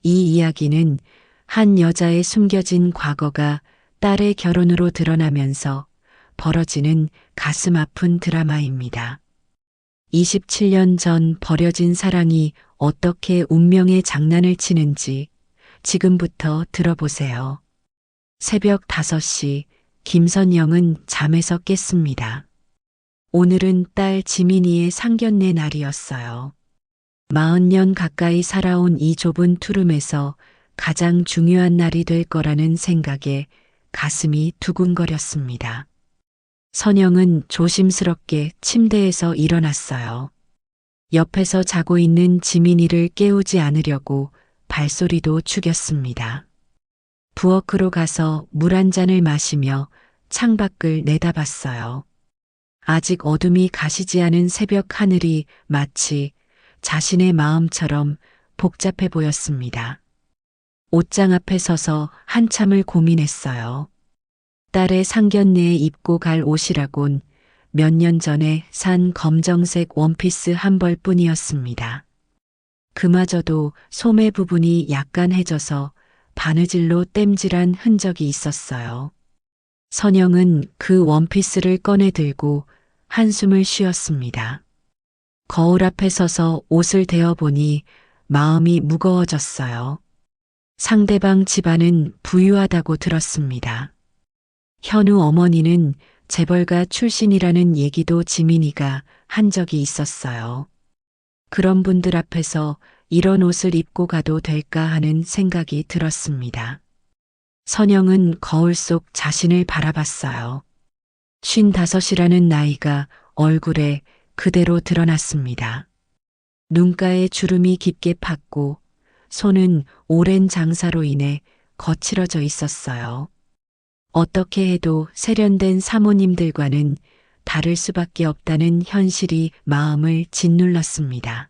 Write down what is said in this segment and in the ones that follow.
이 이야기는 한 여자의 숨겨진 과거가 딸의 결혼으로 드러나면서 벌어지는 가슴 아픈 드라마입니다. 27년 전 버려진 사랑이 어떻게 운명의 장난을 치는지 지금부터 들어보세요. 새벽 5시 김선영은 잠에서 깼습니다. 오늘은 딸 지민이의 상견례 날이었어요. 40년 가까이 살아온 이 좁은 투룸에서 가장 중요한 날이 될 거라는 생각에 가슴이 두근거렸습니다. 선영은 조심스럽게 침대에서 일어났어요. 옆에서 자고 있는 지민이를 깨우지 않으려고 발소리도 죽였습니다. 부엌으로 가서 물 한 잔을 마시며 창밖을 내다봤어요. 아직 어둠이 가시지 않은 새벽 하늘이 마치 자신의 마음처럼 복잡해 보였습니다. 옷장 앞에 서서 한참을 고민했어요. 딸의 상견례에 입고 갈 옷이라곤 몇 년 전에 산 검정색 원피스 한 벌뿐이었습니다. 그마저도 소매 부분이 약간 해져서 바느질로 땜질한 흔적이 있었어요. 선영은 그 원피스를 꺼내 들고 한숨을 쉬었습니다. 거울 앞에 서서 옷을 대어보니 마음이 무거워졌어요. 상대방 집안은 부유하다고 들었습니다. 현우 어머니는 재벌가 출신이라는 얘기도 지민이가 한 적이 있었어요. 그런 분들 앞에서 이런 옷을 입고 가도 될까 하는 생각이 들었습니다. 선영은 거울 속 자신을 바라봤어요. 55이라는 나이가 얼굴에 그대로 드러났습니다. 눈가에 주름이 깊게 팠고 손은 오랜 장사로 인해 거칠어져 있었어요. 어떻게 해도 세련된 사모님들과는 다를 수밖에 없다는 현실이 마음을 짓눌렀습니다.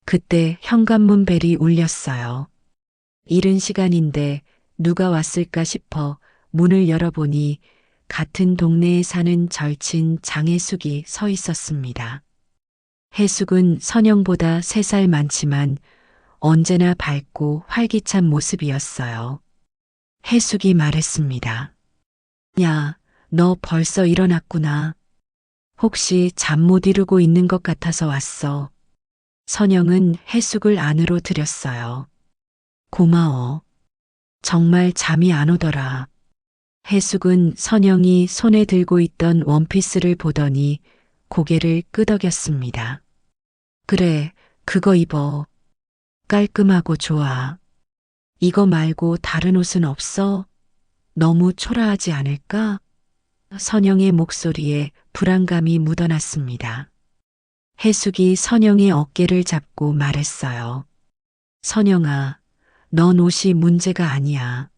그때 현관문 벨이 울렸어요. 이른 시간인데 누가 왔을까 싶어 문을 열어보니 같은 동네에 사는 절친 장혜숙이 서 있었습니다. 혜숙은 선영보다 3살 많지만 언제나 밝고 활기찬 모습이었어요. 혜숙이 말했습니다. 야, 너 벌써 일어났구나. 혹시 잠 못 이루고 있는 것 같아서 왔어. 선영은 혜숙을 안으로 들였어요. 고마워. 정말 잠이 안 오더라. 혜숙은 선영이 손에 들고 있던 원피스를 보더니 고개를 끄덕였습니다. 그래, 그거 입어. 깔끔하고 좋아. 이거 말고 다른 옷은 없어? 너무 초라하지 않을까? 선영의 목소리에 불안감이 묻어났습니다. 혜숙이 선영의 어깨를 잡고 말했어요. 선영아, 넌 옷이 문제가 아니야.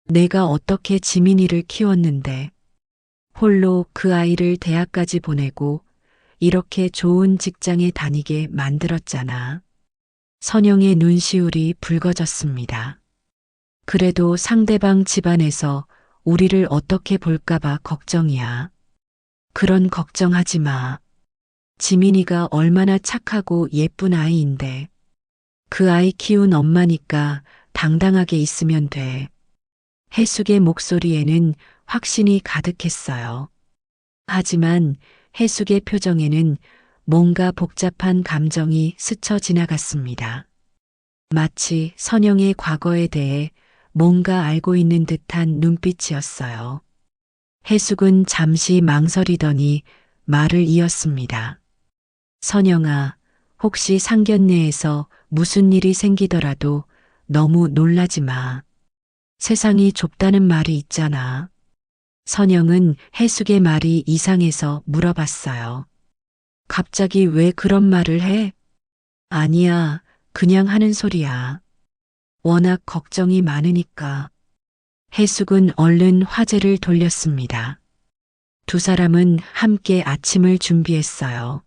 내가 어떻게 지민이를 키웠는데 홀로 그 아이를 대학까지 보내고 이렇게 좋은 직장에 다니게 만들었잖아. 선영의 눈시울이 붉어졌습니다. 그래도 상대방 집안에서 우리를 어떻게 볼까봐 걱정이야. 그런 걱정하지 마. 지민이가 얼마나 착하고 예쁜 아이인데. 그 아이 키운 엄마니까 당당하게 있으면 돼. 혜숙의 목소리에는 확신이 가득했어요. 하지만 혜숙의 표정에는 뭔가 복잡한 감정이 스쳐 지나갔습니다. 마치 선영의 과거에 대해 뭔가 알고 있는 듯한 눈빛이었어요. 혜숙은 잠시 망설이더니 말을 이었습니다. 선영아, 혹시 상견례에서 무슨 일이 생기더라도 너무 놀라지 마. 세상이 좁다는 말이 있잖아. 선영은 혜숙의 말이 이상해서 물어봤어요. 갑자기 왜 그런 말을 해? 아니야, 그냥 하는 소리야. 워낙 걱정이 많으니까. 혜숙은 얼른 화제를 돌렸습니다. 두 사람은 함께 아침을 준비했어요.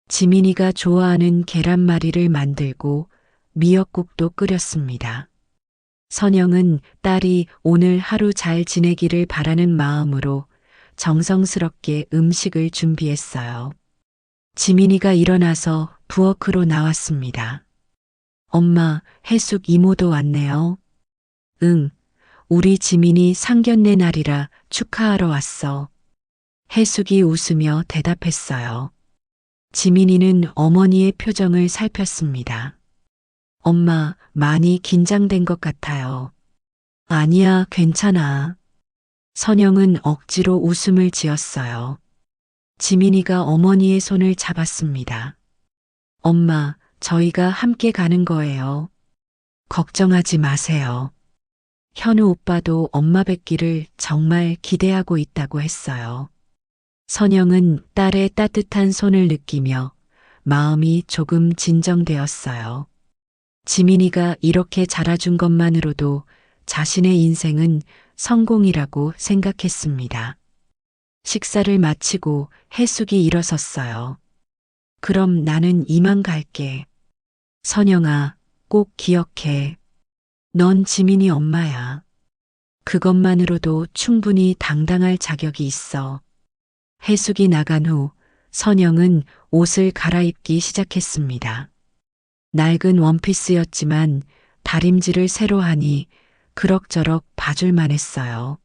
지민이가 좋아하는 계란말이를 만들고 미역국도 끓였습니다. 선영은 딸이 오늘 하루 잘 지내기를 바라는 마음으로 정성스럽게 음식을 준비했어요. 지민이가 일어나서 부엌으로 나왔습니다. 엄마, 혜숙 이모도 왔네요. 응, 우리 지민이 상견례 날이라 축하하러 왔어. 혜숙이 웃으며 대답했어요. 지민이는 어머니의 표정을 살폈습니다. 엄마, 많이 긴장된 것 같아요. 아니야, 괜찮아. 선영은 억지로 웃음을 지었어요. 지민이가 어머니의 손을 잡았습니다. 엄마, 저희가 함께 가는 거예요. 걱정하지 마세요. 현우 오빠도 엄마 뵙기를 정말 기대하고 있다고 했어요. 선영은 딸의 따뜻한 손을 느끼며 마음이 조금 진정되었어요. 지민이가 이렇게 자라준 것만으로도 자신의 인생은 성공이라고 생각했습니다. 식사를 마치고 혜숙이 일어섰어요. 그럼 나는 이만 갈게. 선영아, 꼭 기억해. 넌 지민이 엄마야. 그것만으로도 충분히 당당할 자격이 있어. 혜숙이 나간 후 선영은 옷을 갈아입기 시작했습니다. 낡은 원피스였지만 다림질을 새로 하니 그럭저럭 봐줄만 했어요.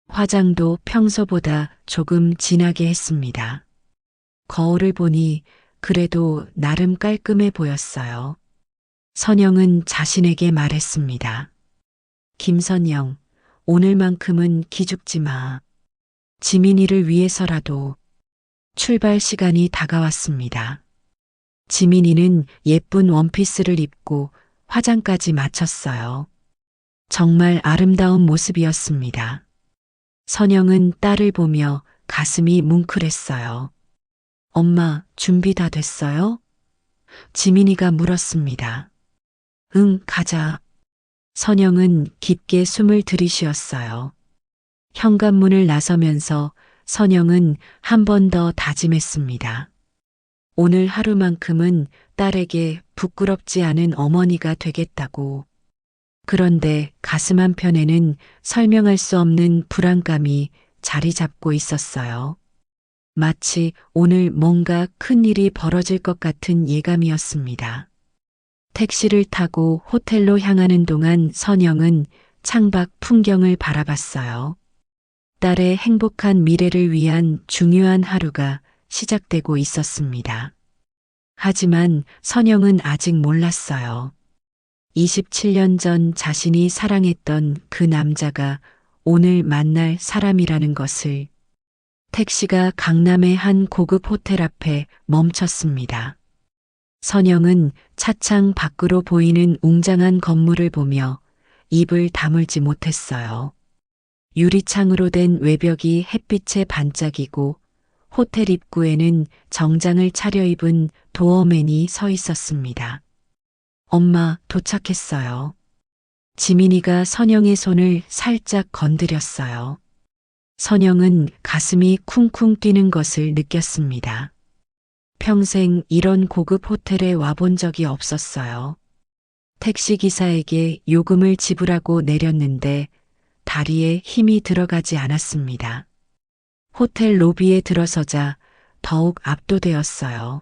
화장도 평소보다 조금 진하게 했습니다. 거울을 보니 그래도 나름 깔끔해 보였어요. 선영은 자신에게 말했습니다. 김선영, 오늘만큼은 기죽지 마. 지민이를 위해서라도. 출발 시간이 다가왔습니다. 지민이는 예쁜 원피스를 입고 화장까지 마쳤어요. 정말 아름다운 모습이었습니다. 선영은 딸을 보며 가슴이 뭉클했어요. 엄마, 준비 다 됐어요? 지민이가 물었습니다. 응, 가자. 선영은 깊게 숨을 들이쉬었어요. 현관문을 나서면서 선영은 한 번 더 다짐했습니다. 오늘 하루만큼은 딸에게 부끄럽지 않은 어머니가 되겠다고. 그런데 가슴 한편에는 설명할 수 없는 불안감이 자리 잡고 있었어요. 마치 오늘 뭔가 큰 일이 벌어질 것 같은 예감이었습니다. 택시를 타고 호텔로 향하는 동안 선영은 창밖 풍경을 바라봤어요. 딸의 행복한 미래를 위한 중요한 하루가 시작되고 있었습니다. 하지만 선영은 아직 몰랐어요. 27년 전 자신이 사랑했던 그 남자가 오늘 만날 사람이라는 것을. 택시가 강남의 한 고급 호텔 앞에 멈췄습니다. 선영은 차창 밖으로 보이는 웅장한 건물을 보며 입을 다물지 못했어요. 유리창으로 된 외벽이 햇빛에 반짝이고 호텔 입구에는 정장을 차려입은 도어맨이 서 있었습니다. 엄마, 도착했어요. 지민이가 선영의 손을 살짝 건드렸어요. 선영은 가슴이 쿵쿵 뛰는 것을 느꼈습니다. 평생 이런 고급 호텔에 와본 적이 없었어요. 택시기사에게 요금을 지불하고 내렸는데 다리에 힘이 들어가지 않았습니다. 호텔 로비에 들어서자 더욱 압도되었어요.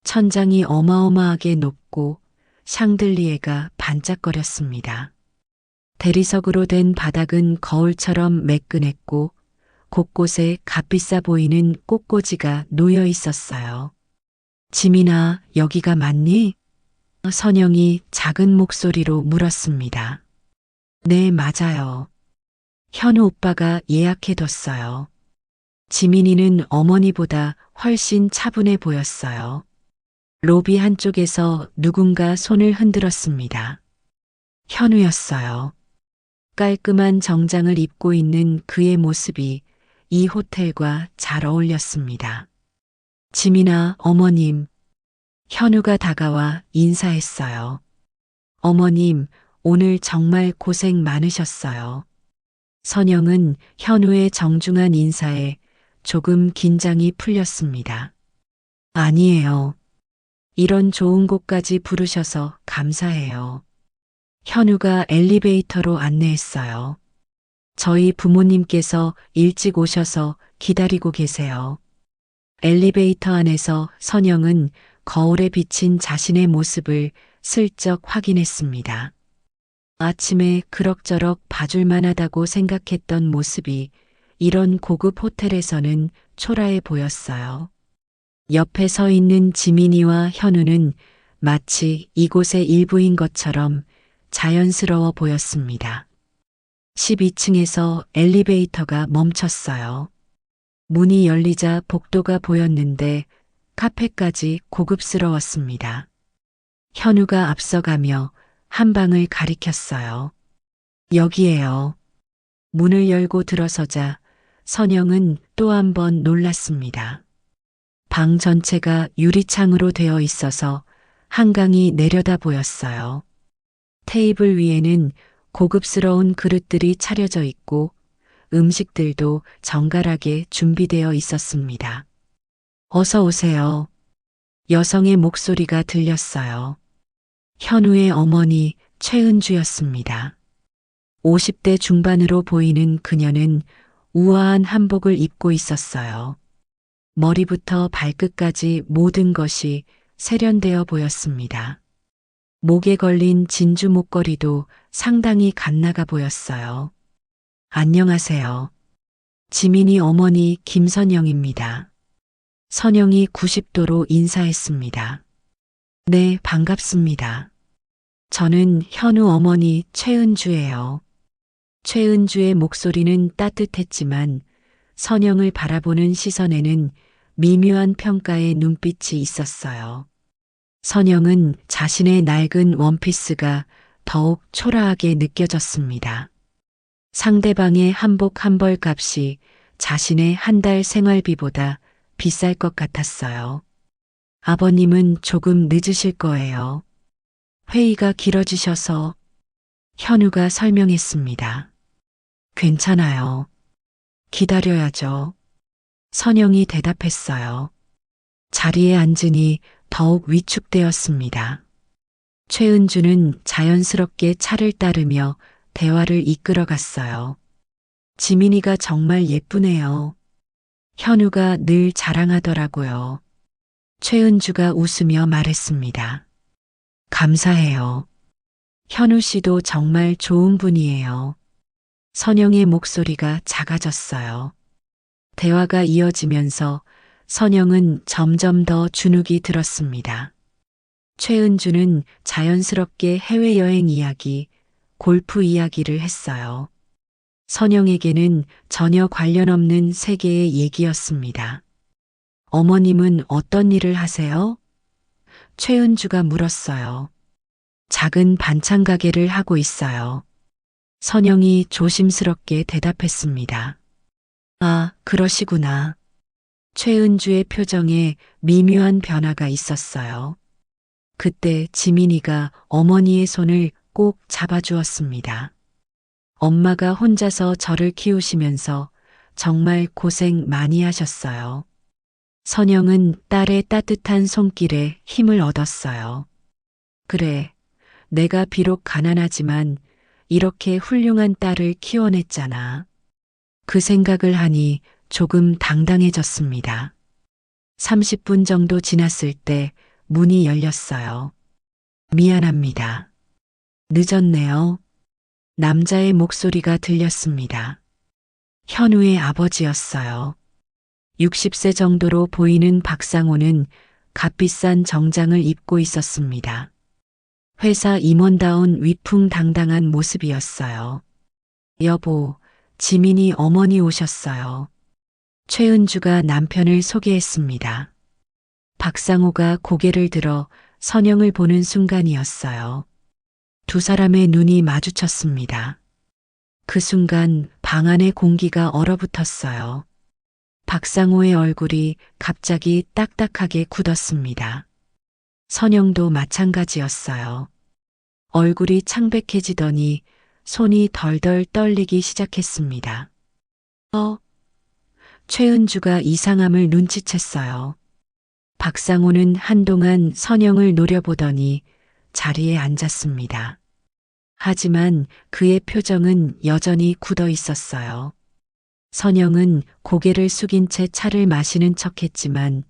천장이 어마어마하게 높고 샹들리에가 반짝거렸습니다. 대리석으로 된 바닥은 거울처럼 매끈했고 곳곳에 값비싸 보이는 꽃꽂이가 놓여 있었어요. 지민아, 여기가 맞니? 선영이 작은 목소리로 물었습니다. 네, 맞아요. 현우 오빠가 예약해뒀어요. 지민이는 어머니보다 훨씬 차분해 보였어요. 로비 한쪽에서 누군가 손을 흔들었습니다. 현우였어요. 깔끔한 정장을 입고 있는 그의 모습이 이 호텔과 잘 어울렸습니다. 지민아, 어머님. 현우가 다가와 인사했어요. 어머님, 오늘 정말 고생 많으셨어요. 선영은 현우의 정중한 인사에 조금 긴장이 풀렸습니다. 아니에요. 이런 좋은 곳까지 부르셔서 감사해요. 현우가 엘리베이터로 안내했어요. 저희 부모님께서 일찍 오셔서 기다리고 계세요. 엘리베이터 안에서 선영은 거울에 비친 자신의 모습을 슬쩍 확인했습니다. 아침에 그럭저럭 봐줄만 하다고 생각했던 모습이 이런 고급 호텔에서는 초라해 보였어요. 옆에 서 있는 지민이와 현우는 마치 이곳의 일부인 것처럼 자연스러워 보였습니다. 12층에서 엘리베이터가 멈췄어요. 문이 열리자 복도가 보였는데 카페까지 고급스러웠습니다. 현우가 앞서가며 한 방을 가리켰어요. 여기에요. 문을 열고 들어서자 선영은 또 한 번 놀랐습니다. 방 전체가 유리창으로 되어 있어서 한강이 내려다 보였어요. 테이블 위에는 고급스러운 그릇들이 차려져 있고 음식들도 정갈하게 준비되어 있었습니다. 어서 오세요. 여성의 목소리가 들렸어요. 현우의 어머니 최은주였습니다. 50대 중반으로 보이는 그녀는 우아한 한복을 입고 있었어요. 머리부터 발끝까지 모든 것이 세련되어 보였습니다. 목에 걸린 진주 목걸이도 상당히 갓나가 보였어요. 안녕하세요. 지민이 어머니 김선영입니다. 선영이 90도로 인사했습니다. 네, 반갑습니다. 저는 현우 어머니 최은주예요. 최은주의 목소리는 따뜻했지만 선영을 바라보는 시선에는 미묘한 평가의 눈빛이 있었어요. 선영은 자신의 낡은 원피스가 더욱 초라하게 느껴졌습니다. 상대방의 한복 한 벌 값이 자신의 한 달 생활비보다 비쌀 것 같았어요. 아버님은 조금 늦으실 거예요. 회의가 길어지셔서 현우가 설명했습니다. 괜찮아요. 기다려야죠. 선영이 대답했어요. 자리에 앉으니 더욱 위축되었습니다. 최은주는 자연스럽게 차를 따르며 대화를 이끌어갔어요. 지민이가 정말 예쁘네요. 현우가 늘 자랑하더라고요. 최은주가 웃으며 말했습니다. 감사해요. 현우 씨도 정말 좋은 분이에요. 선영의 목소리가 작아졌어요. 대화가 이어지면서 선영은 점점 더 주눅이 들었습니다. 최은주는 자연스럽게 해외여행 이야기, 골프 이야기를 했어요. 선영에게는 전혀 관련 없는 세계의 얘기였습니다. 어머님은 어떤 일을 하세요? 최은주가 물었어요. 작은 반찬 가게를 하고 있어요. 선영이 조심스럽게 대답했습니다. 아, 그러시구나. 최은주의 표정에 미묘한 변화가 있었어요. 그때 지민이가 어머니의 손을 꼭 잡아주었습니다. 엄마가 혼자서 저를 키우시면서 정말 고생 많이 하셨어요. 선영은 딸의 따뜻한 손길에 힘을 얻었어요. 그래, 내가 비록 가난하지만 이렇게 훌륭한 딸을 키워냈잖아. 그 생각을 하니 조금 당당해졌습니다. 30분 정도 지났을 때 문이 열렸어요. 미안합니다. 늦었네요. 남자의 목소리가 들렸습니다. 현우의 아버지였어요. 60세 정도로 보이는 박상호는 값비싼 정장을 입고 있었습니다. 회사 임원다운 위풍당당한 모습이었어요. 여보, 지민이 어머니 오셨어요. 최은주가 남편을 소개했습니다. 박상호가 고개를 들어 선영을 보는 순간이었어요. 두 사람의 눈이 마주쳤습니다. 그 순간 방 안의 공기가 얼어붙었어요. 박상호의 얼굴이 갑자기 딱딱하게 굳었습니다. 선영도 마찬가지였어요. 얼굴이 창백해지더니 손이 덜덜 떨리기 시작했습니다. 최은주가 이상함을 눈치챘어요. 박상호는 한동안 선영을 노려보더니 자리에 앉았습니다. 하지만 그의 표정은 여전히 굳어 있었어요. 선영은 고개를 숙인 채 차를 마시는 척했지만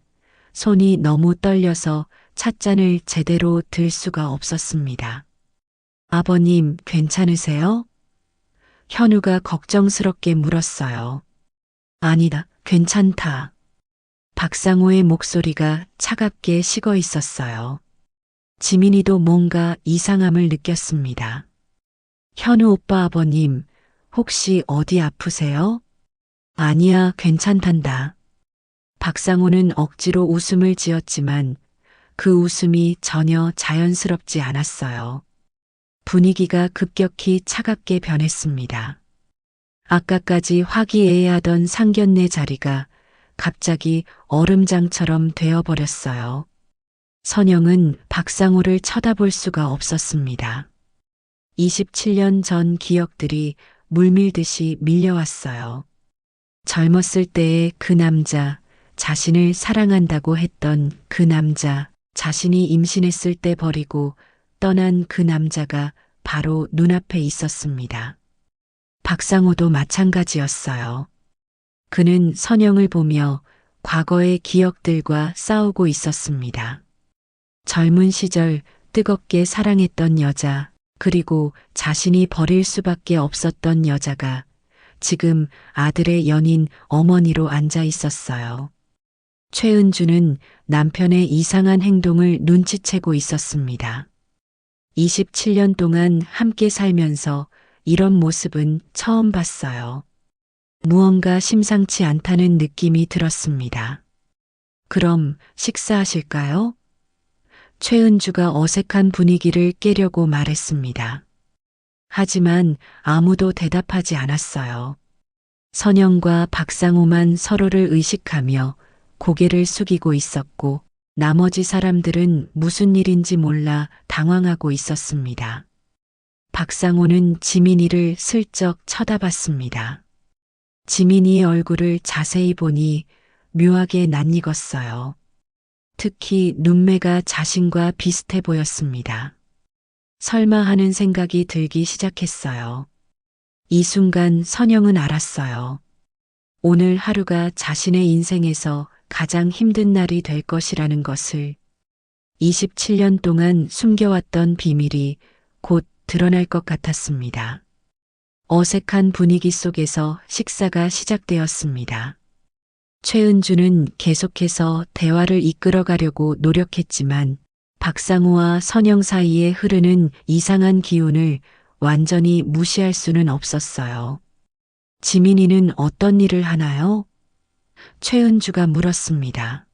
손이 너무 떨려서 찻잔을 제대로 들 수가 없었습니다. 아버님, 괜찮으세요? 현우가 걱정스럽게 물었어요. 아니다, 괜찮다. 박상호의 목소리가 차갑게 식어 있었어요. 지민이도 뭔가 이상함을 느꼈습니다. 현우 오빠 아버님, 혹시 어디 아프세요? 아니야, 괜찮단다. 박상호는 억지로 웃음을 지었지만 그 웃음이 전혀 자연스럽지 않았어요. 분위기가 급격히 차갑게 변했습니다. 아까까지 화기애애하던 상견례 자리가 갑자기 얼음장처럼 되어버렸어요. 선영은 박상호를 쳐다볼 수가 없었습니다. 27년 전 기억들이 물밀듯이 밀려왔어요. 젊었을 때의 그 남자, 자신을 사랑한다고 했던 그 남자, 자신이 임신했을 때 버리고 떠난 그 남자가 바로 눈앞에 있었습니다. 박상호도 마찬가지였어요. 그는 선영을 보며 과거의 기억들과 싸우고 있었습니다. 젊은 시절 뜨겁게 사랑했던 여자, 그리고 자신이 버릴 수밖에 없었던 여자가 지금 아들의 연인 어머니로 앉아 있었어요. 최은주는 남편의 이상한 행동을 눈치채고 있었습니다. 27년 동안 함께 살면서 이런 모습은 처음 봤어요. 무언가 심상치 않다는 느낌이 들었습니다. 그럼 식사하실까요? 최은주가 어색한 분위기를 깨려고 말했습니다. 하지만 아무도 대답하지 않았어요. 선영과 박상호만 서로를 의식하며 고개를 숙이고 있었고 나머지 사람들은 무슨 일인지 몰라 당황하고 있었습니다. 박상호는 지민이를 슬쩍 쳐다봤습니다. 지민이의 얼굴을 자세히 보니 묘하게 낯익었어요. 특히 눈매가 자신과 비슷해 보였습니다. 설마 하는 생각이 들기 시작했어요. 이 순간 선영은 알았어요. 오늘 하루가 자신의 인생에서 가장 힘든 날이 될 것이라는 것을. 27년 동안 숨겨왔던 비밀이 곧 드러날 것 같았습니다. 어색한 분위기 속에서 식사가 시작되었습니다. 최은주는 계속해서 대화를 이끌어가려고 노력했지만 박상호와 선영 사이에 흐르는 이상한 기운을 완전히 무시할 수는 없었어요. 지민이는 어떤 일을 하나요? 최은주가 물었습니다.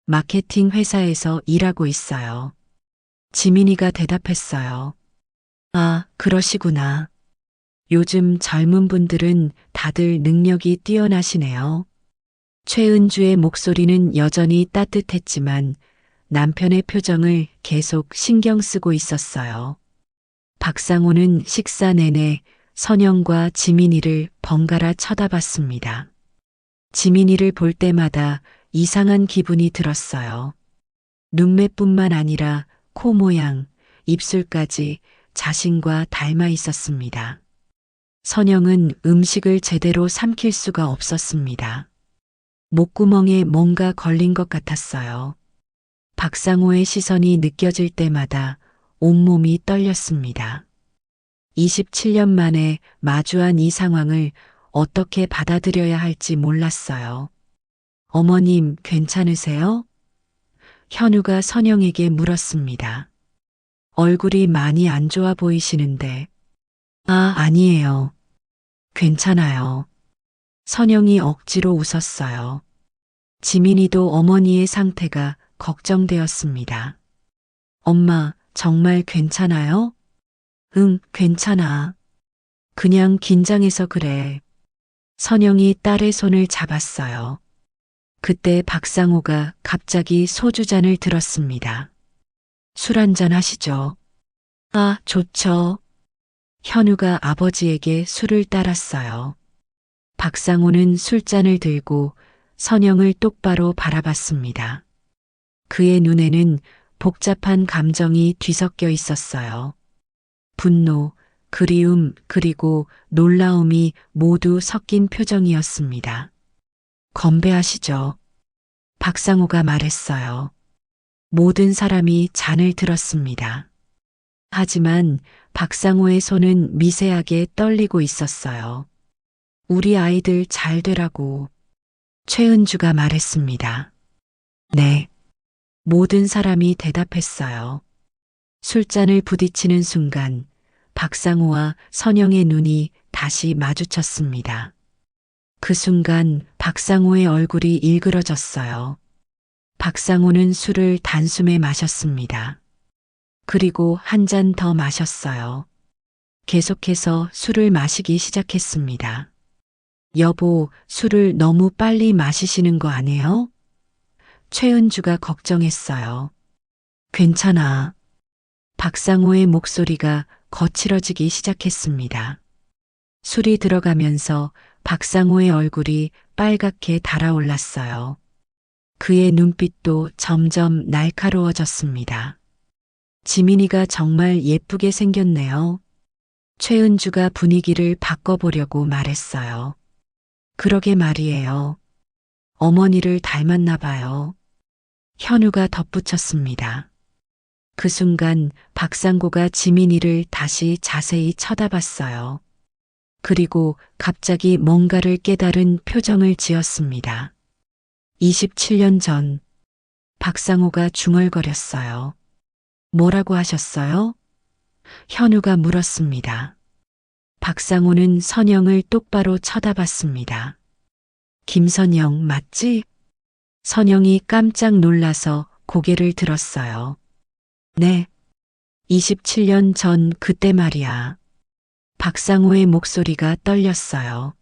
마케팅 회사에서 일하고 있어요. 지민이가 대답했어요. 아, 그러시구나. 요즘 젊은 분들은 다들 능력이 뛰어나시네요. 최은주의 목소리는 여전히 따뜻했지만 남편의 표정을 계속 신경 쓰고 있었어요. 박상호는 식사 내내 선영과 지민이를 번갈아 쳐다봤습니다. 지민이를 볼 때마다 이상한 기분이 들었어요. 눈매뿐만 아니라 코 모양, 입술까지 자신과 닮아 있었습니다. 선영은 음식을 제대로 삼킬 수가 없었습니다. 목구멍에 뭔가 걸린 것 같았어요. 박상호의 시선이 느껴질 때마다 온몸이 떨렸습니다. 27년 만에 마주한 이 상황을 어떻게 받아들여야 할지 몰랐어요. 어머님, 괜찮으세요? 현우가 선영에게 물었습니다. 얼굴이 많이 안 좋아 보이시는데. 아, 아니에요. 괜찮아요. 선영이 억지로 웃었어요. 지민이도 어머니의 상태가 걱정되었습니다. 엄마, 정말 괜찮아요? 응, 괜찮아. 그냥 긴장해서 그래. 선영이 딸의 손을 잡았어요. 그때 박상호가 갑자기 소주잔을 들었습니다. 술 한잔 하시죠. 아, 좋죠. 현우가 아버지에게 술을 따랐어요. 박상호는 술잔을 들고 선영을 똑바로 바라봤습니다. 그의 눈에는 복잡한 감정이 뒤섞여 있었어요. 분노, 그리움, 그리고 놀라움이 모두 섞인 표정이었습니다. 건배하시죠. 박상호가 말했어요. 모든 사람이 잔을 들었습니다. 하지만 박상호의 손은 미세하게 떨리고 있었어요. 우리 아이들 잘 되라고 최은주가 말했습니다. 네. 모든 사람이 대답했어요. 술잔을 부딪히는 순간 박상호와 선영의 눈이 다시 마주쳤습니다. 그 순간 박상호의 얼굴이 일그러졌어요. 박상호는 술을 단숨에 마셨습니다. 그리고 한 잔 더 마셨어요. 계속해서 술을 마시기 시작했습니다. 여보, 술을 너무 빨리 마시시는 거 아니에요? 최은주가 걱정했어요. 괜찮아. 박상호의 목소리가 거칠어지기 시작했습니다. 술이 들어가면서 박상호의 얼굴이 빨갛게 달아올랐어요. 그의 눈빛도 점점 날카로워졌습니다. 지민이가 정말 예쁘게 생겼네요. 최은주가 분위기를 바꿔보려고 말했어요. 그러게 말이에요. 어머니를 닮았나 봐요. 현우가 덧붙였습니다. 그 순간 박상고가 지민이를 다시 자세히 쳐다봤어요. 그리고 갑자기 뭔가를 깨달은 표정을 지었습니다. 27년 전 박상호가 중얼거렸어요. 뭐라고 하셨어요? 현우가 물었습니다. 박상호는 선영을 똑바로 쳐다봤습니다. 김선영 맞지? 선영이 깜짝 놀라서 고개를 들었어요. 네. 27년 전 그때 말이야. 박상호의 목소리가 떨렸어요.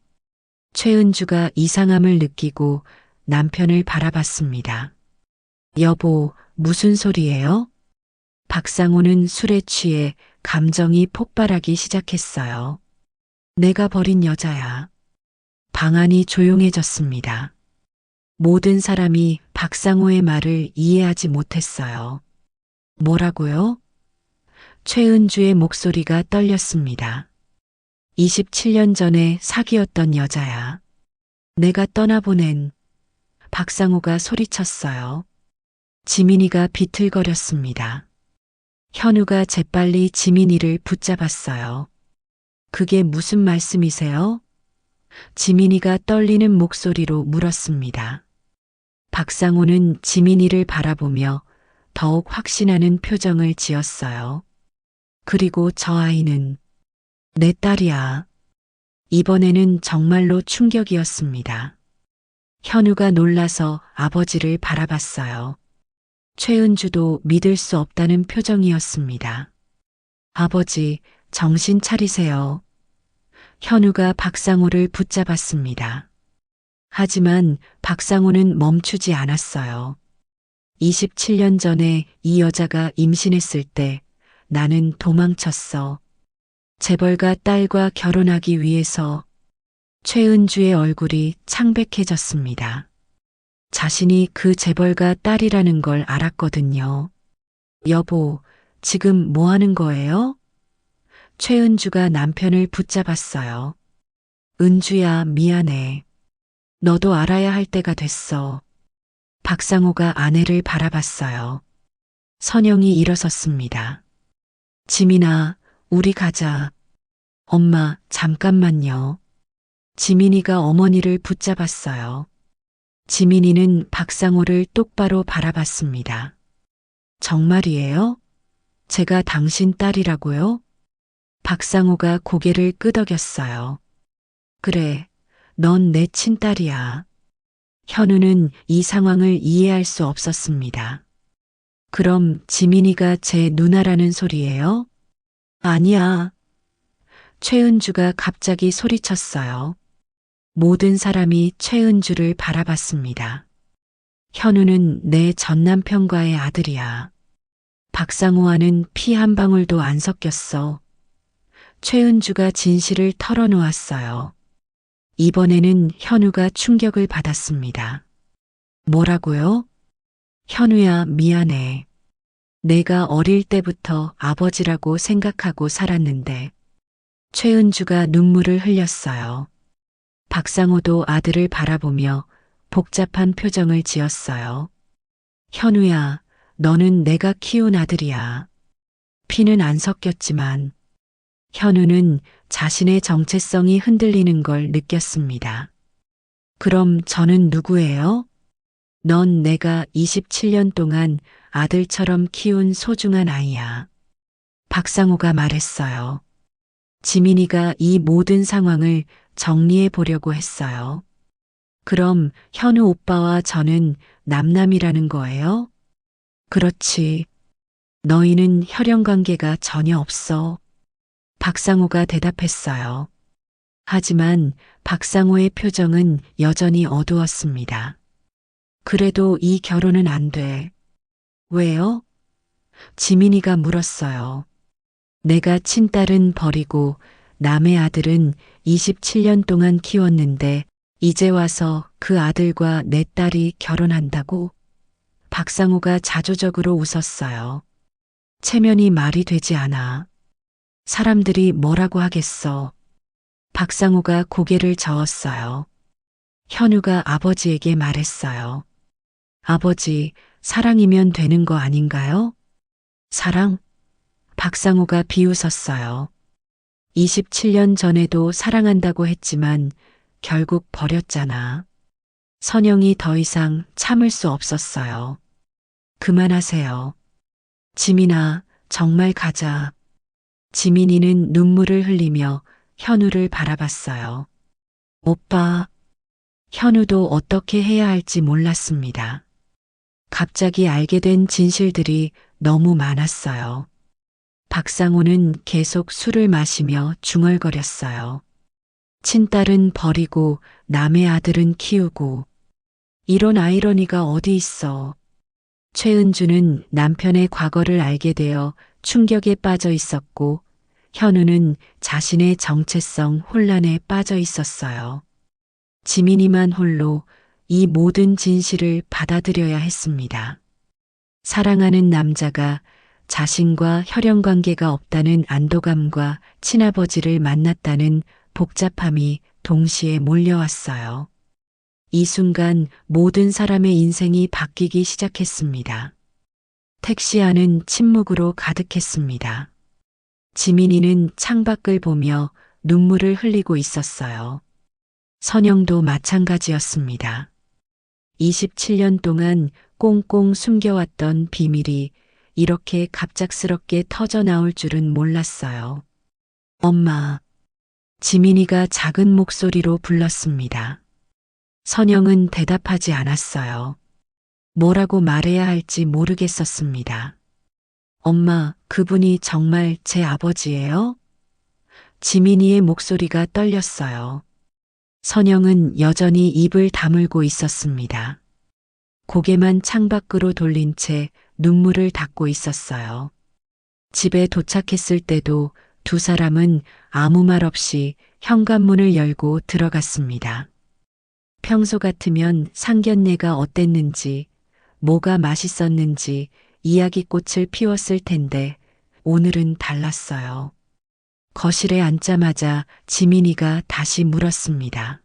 최은주가 이상함을 느끼고 남편을 바라봤습니다. 여보, 무슨 소리예요? 박상호는 술에 취해 감정이 폭발하기 시작했어요. 내가 버린 여자야. 방 안이 조용해졌습니다. 모든 사람이 박상호의 말을 이해하지 못했어요. 뭐라고요? 최은주의 목소리가 떨렸습니다. 27년 전에 사귀었던 여자야. 내가 떠나보낸 박상호가 소리쳤어요. 지민이가 비틀거렸습니다. 현우가 재빨리 지민이를 붙잡았어요. 그게 무슨 말씀이세요? 지민이가 떨리는 목소리로 물었습니다. 박상호는 지민이를 바라보며 더욱 확신하는 표정을 지었어요. 그리고 저 아이는 내 딸이야. 이번에는 정말로 충격이었습니다. 현우가 놀라서 아버지를 바라봤어요. 최은주도 믿을 수 없다는 표정이었습니다. 아버지, 정신 차리세요. 현우가 박상호를 붙잡았습니다. 하지만 박상호는 멈추지 않았어요. 27년 전에 이 여자가 임신했을 때 나는 도망쳤어. 재벌가 딸과 결혼하기 위해서. 최은주의 얼굴이 창백해졌습니다. 자신이 그 재벌가 딸이라는 걸 알았거든요. 여보, 지금 뭐 하는 거예요? 최은주가 남편을 붙잡았어요. 은주야, 미안해. 너도 알아야 할 때가 됐어. 박상호가 아내를 바라봤어요. 선영이 일어섰습니다. 지민아, 우리 가자. 엄마, 잠깐만요. 지민이가 어머니를 붙잡았어요. 지민이는 박상호를 똑바로 바라봤습니다. 정말이에요? 제가 당신 딸이라고요? 박상호가 고개를 끄덕였어요. 그래, 넌 내 친딸이야. 현우는 이 상황을 이해할 수 없었습니다. 그럼 지민이가 제 누나라는 소리예요? 아니야. 최은주가 갑자기 소리쳤어요. 모든 사람이 최은주를 바라봤습니다. 현우는 내 전남편과의 아들이야. 박상호와는 피 한 방울도 안 섞였어. 최은주가 진실을 털어놓았어요. 이번에는 현우가 충격을 받았습니다. 뭐라고요? 현우야, 미안해. 내가 어릴 때부터 아버지라고 생각하고 살았는데. 최은주가 눈물을 흘렸어요. 박상호도 아들을 바라보며 복잡한 표정을 지었어요. 현우야, 너는 내가 키운 아들이야. 피는 안 섞였지만 현우는 자신의 정체성이 흔들리는 걸 느꼈습니다. 그럼 저는 누구예요? 넌 내가 27년 동안 아들처럼 키운 소중한 아이야. 박상호가 말했어요. 지민이가 이 모든 상황을 정리해 보려고 했어요. 그럼 현우 오빠와 저는 남남이라는 거예요? 그렇지. 너희는 혈연 관계가 전혀 없어. 박상호가 대답했어요. 하지만 박상호의 표정은 여전히 어두웠습니다. 그래도 이 결혼은 안 돼. 왜요? 지민이가 물었어요. 내가 친딸은 버리고 남의 아들은 27년 동안 키웠는데 이제 와서 그 아들과 내 딸이 결혼한다고? 박상호가 자조적으로 웃었어요. 체면이 말이 되지 않아. 사람들이 뭐라고 하겠어. 박상호가 고개를 저었어요. 현우가 아버지에게 말했어요. 아버지, 사랑이면 되는 거 아닌가요? 사랑? 박상호가 비웃었어요. 27년 전에도 사랑한다고 했지만 결국 버렸잖아. 선영이 더 이상 참을 수 없었어요. 그만하세요. 지민아, 정말 가자. 지민이는 눈물을 흘리며 현우를 바라봤어요. 오빠, 현우도 어떻게 해야 할지 몰랐습니다. 갑자기 알게 된 진실들이 너무 많았어요. 박상호는 계속 술을 마시며 중얼거렸어요. 친딸은 버리고 남의 아들은 키우고 이런 아이러니가 어디 있어. 최은주는 남편의 과거를 알게 되어 충격에 빠져 있었고 현우는 자신의 정체성 혼란에 빠져 있었어요. 지민이만 홀로 이 모든 진실을 받아들여야 했습니다. 사랑하는 남자가 자신과 혈연 관계가 없다는 안도감과 친아버지를 만났다는 복잡함이 동시에 몰려왔어요. 이 순간 모든 사람의 인생이 바뀌기 시작했습니다. 택시 안은 침묵으로 가득했습니다. 지민이는 창밖을 보며 눈물을 흘리고 있었어요. 선영도 마찬가지였습니다. 27년 동안 꽁꽁 숨겨왔던 비밀이 이렇게 갑작스럽게 터져 나올 줄은 몰랐어요. 엄마. 지민이가 작은 목소리로 불렀습니다. 선영은 대답하지 않았어요. 뭐라고 말해야 할지 모르겠었습니다. 엄마, 그분이 정말 제 아버지예요? 지민이의 목소리가 떨렸어요. 선영은 여전히 입을 다물고 있었습니다. 고개만 창밖으로 돌린 채 눈물을 닦고 있었어요. 집에 도착했을 때도 두 사람은 아무 말 없이 현관문을 열고 들어갔습니다. 평소 같으면 상견례가 어땠는지, 뭐가 맛있었는지 이야기꽃을 피웠을 텐데 오늘은 달랐어요. 거실에 앉자마자 지민이가 다시 물었습니다.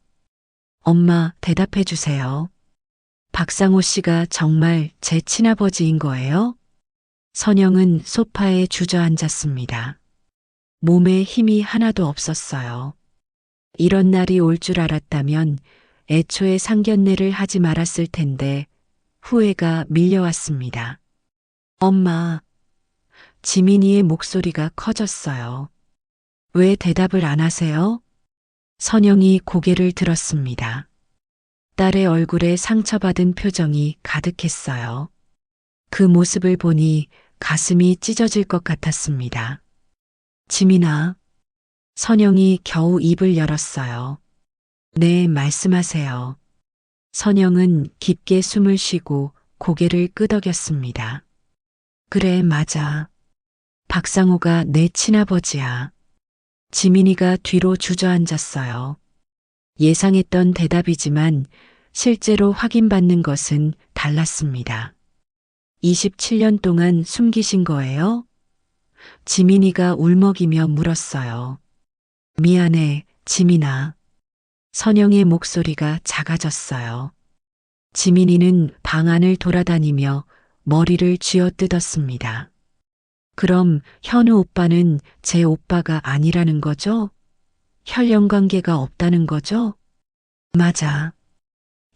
엄마, 대답해 주세요. 박상호 씨가 정말 제 친아버지인 거예요? 선영은 소파에 주저앉았습니다. 몸에 힘이 하나도 없었어요. 이런 날이 올 줄 알았다면 애초에 상견례를 하지 말았을 텐데 후회가 밀려왔습니다. 엄마, 지민이의 목소리가 커졌어요. 왜 대답을 안 하세요? 선영이 고개를 들었습니다. 딸의 얼굴에 상처받은 표정이 가득했어요. 그 모습을 보니 가슴이 찢어질 것 같았습니다. 지민아, 선영이 겨우 입을 열었어요. 네, 말씀하세요. 선영은 깊게 숨을 쉬고 고개를 끄덕였습니다. 그래, 맞아. 박상호가 내 친아버지야. 지민이가 뒤로 주저앉았어요. 예상했던 대답이지만 실제로 확인받는 것은 달랐습니다. 27년 동안 숨기신 거예요? 지민이가 울먹이며 물었어요. 미안해, 지민아. 선영의 목소리가 작아졌어요. 지민이는 방 안을 돌아다니며 머리를 쥐어뜯었습니다. 그럼 현우 오빠는 제 오빠가 아니라는 거죠? 혈연 관계가 없다는 거죠? 맞아.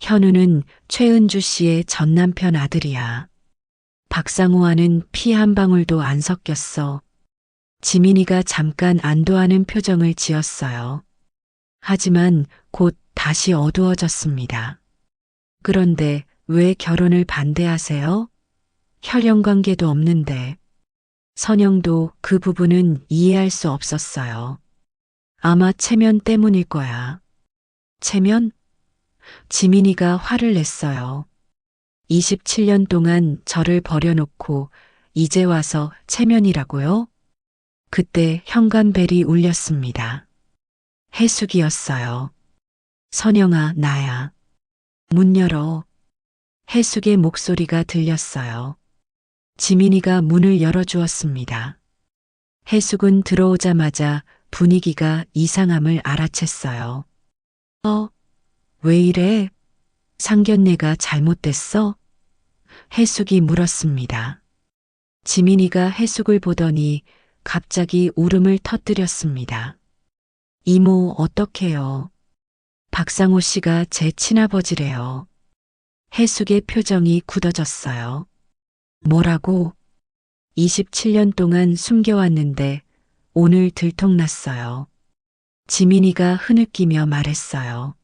현우는 최은주 씨의 전남편 아들이야. 박상호와는 피 한 방울도 안 섞였어. 지민이가 잠깐 안도하는 표정을 지었어요. 하지만 곧 다시 어두워졌습니다. 그런데 왜 결혼을 반대하세요? 혈연 관계도 없는데. 선영도 그 부분은 이해할 수 없었어요. 아마 체면 때문일 거야. 체면? 지민이가 화를 냈어요. 27년 동안 저를 버려놓고 이제 와서 체면이라고요? 그때 현관벨이 울렸습니다. 해숙이었어요. 선영아, 나야. 문 열어. 해숙의 목소리가 들렸어요. 지민이가 문을 열어주었습니다. 해숙은 들어오자마자 분위기가 이상함을 알아챘어요. 왜 이래? 상견례가 잘못됐어? 해숙이 물었습니다. 지민이가 해숙을 보더니 갑자기 울음을 터뜨렸습니다. 이모, 어떡해요? 박상호 씨가 제 친아버지래요. 해숙의 표정이 굳어졌어요. 뭐라고? 27년 동안 숨겨왔는데 오늘 들통났어요. 지민이가 흐느끼며 말했어요.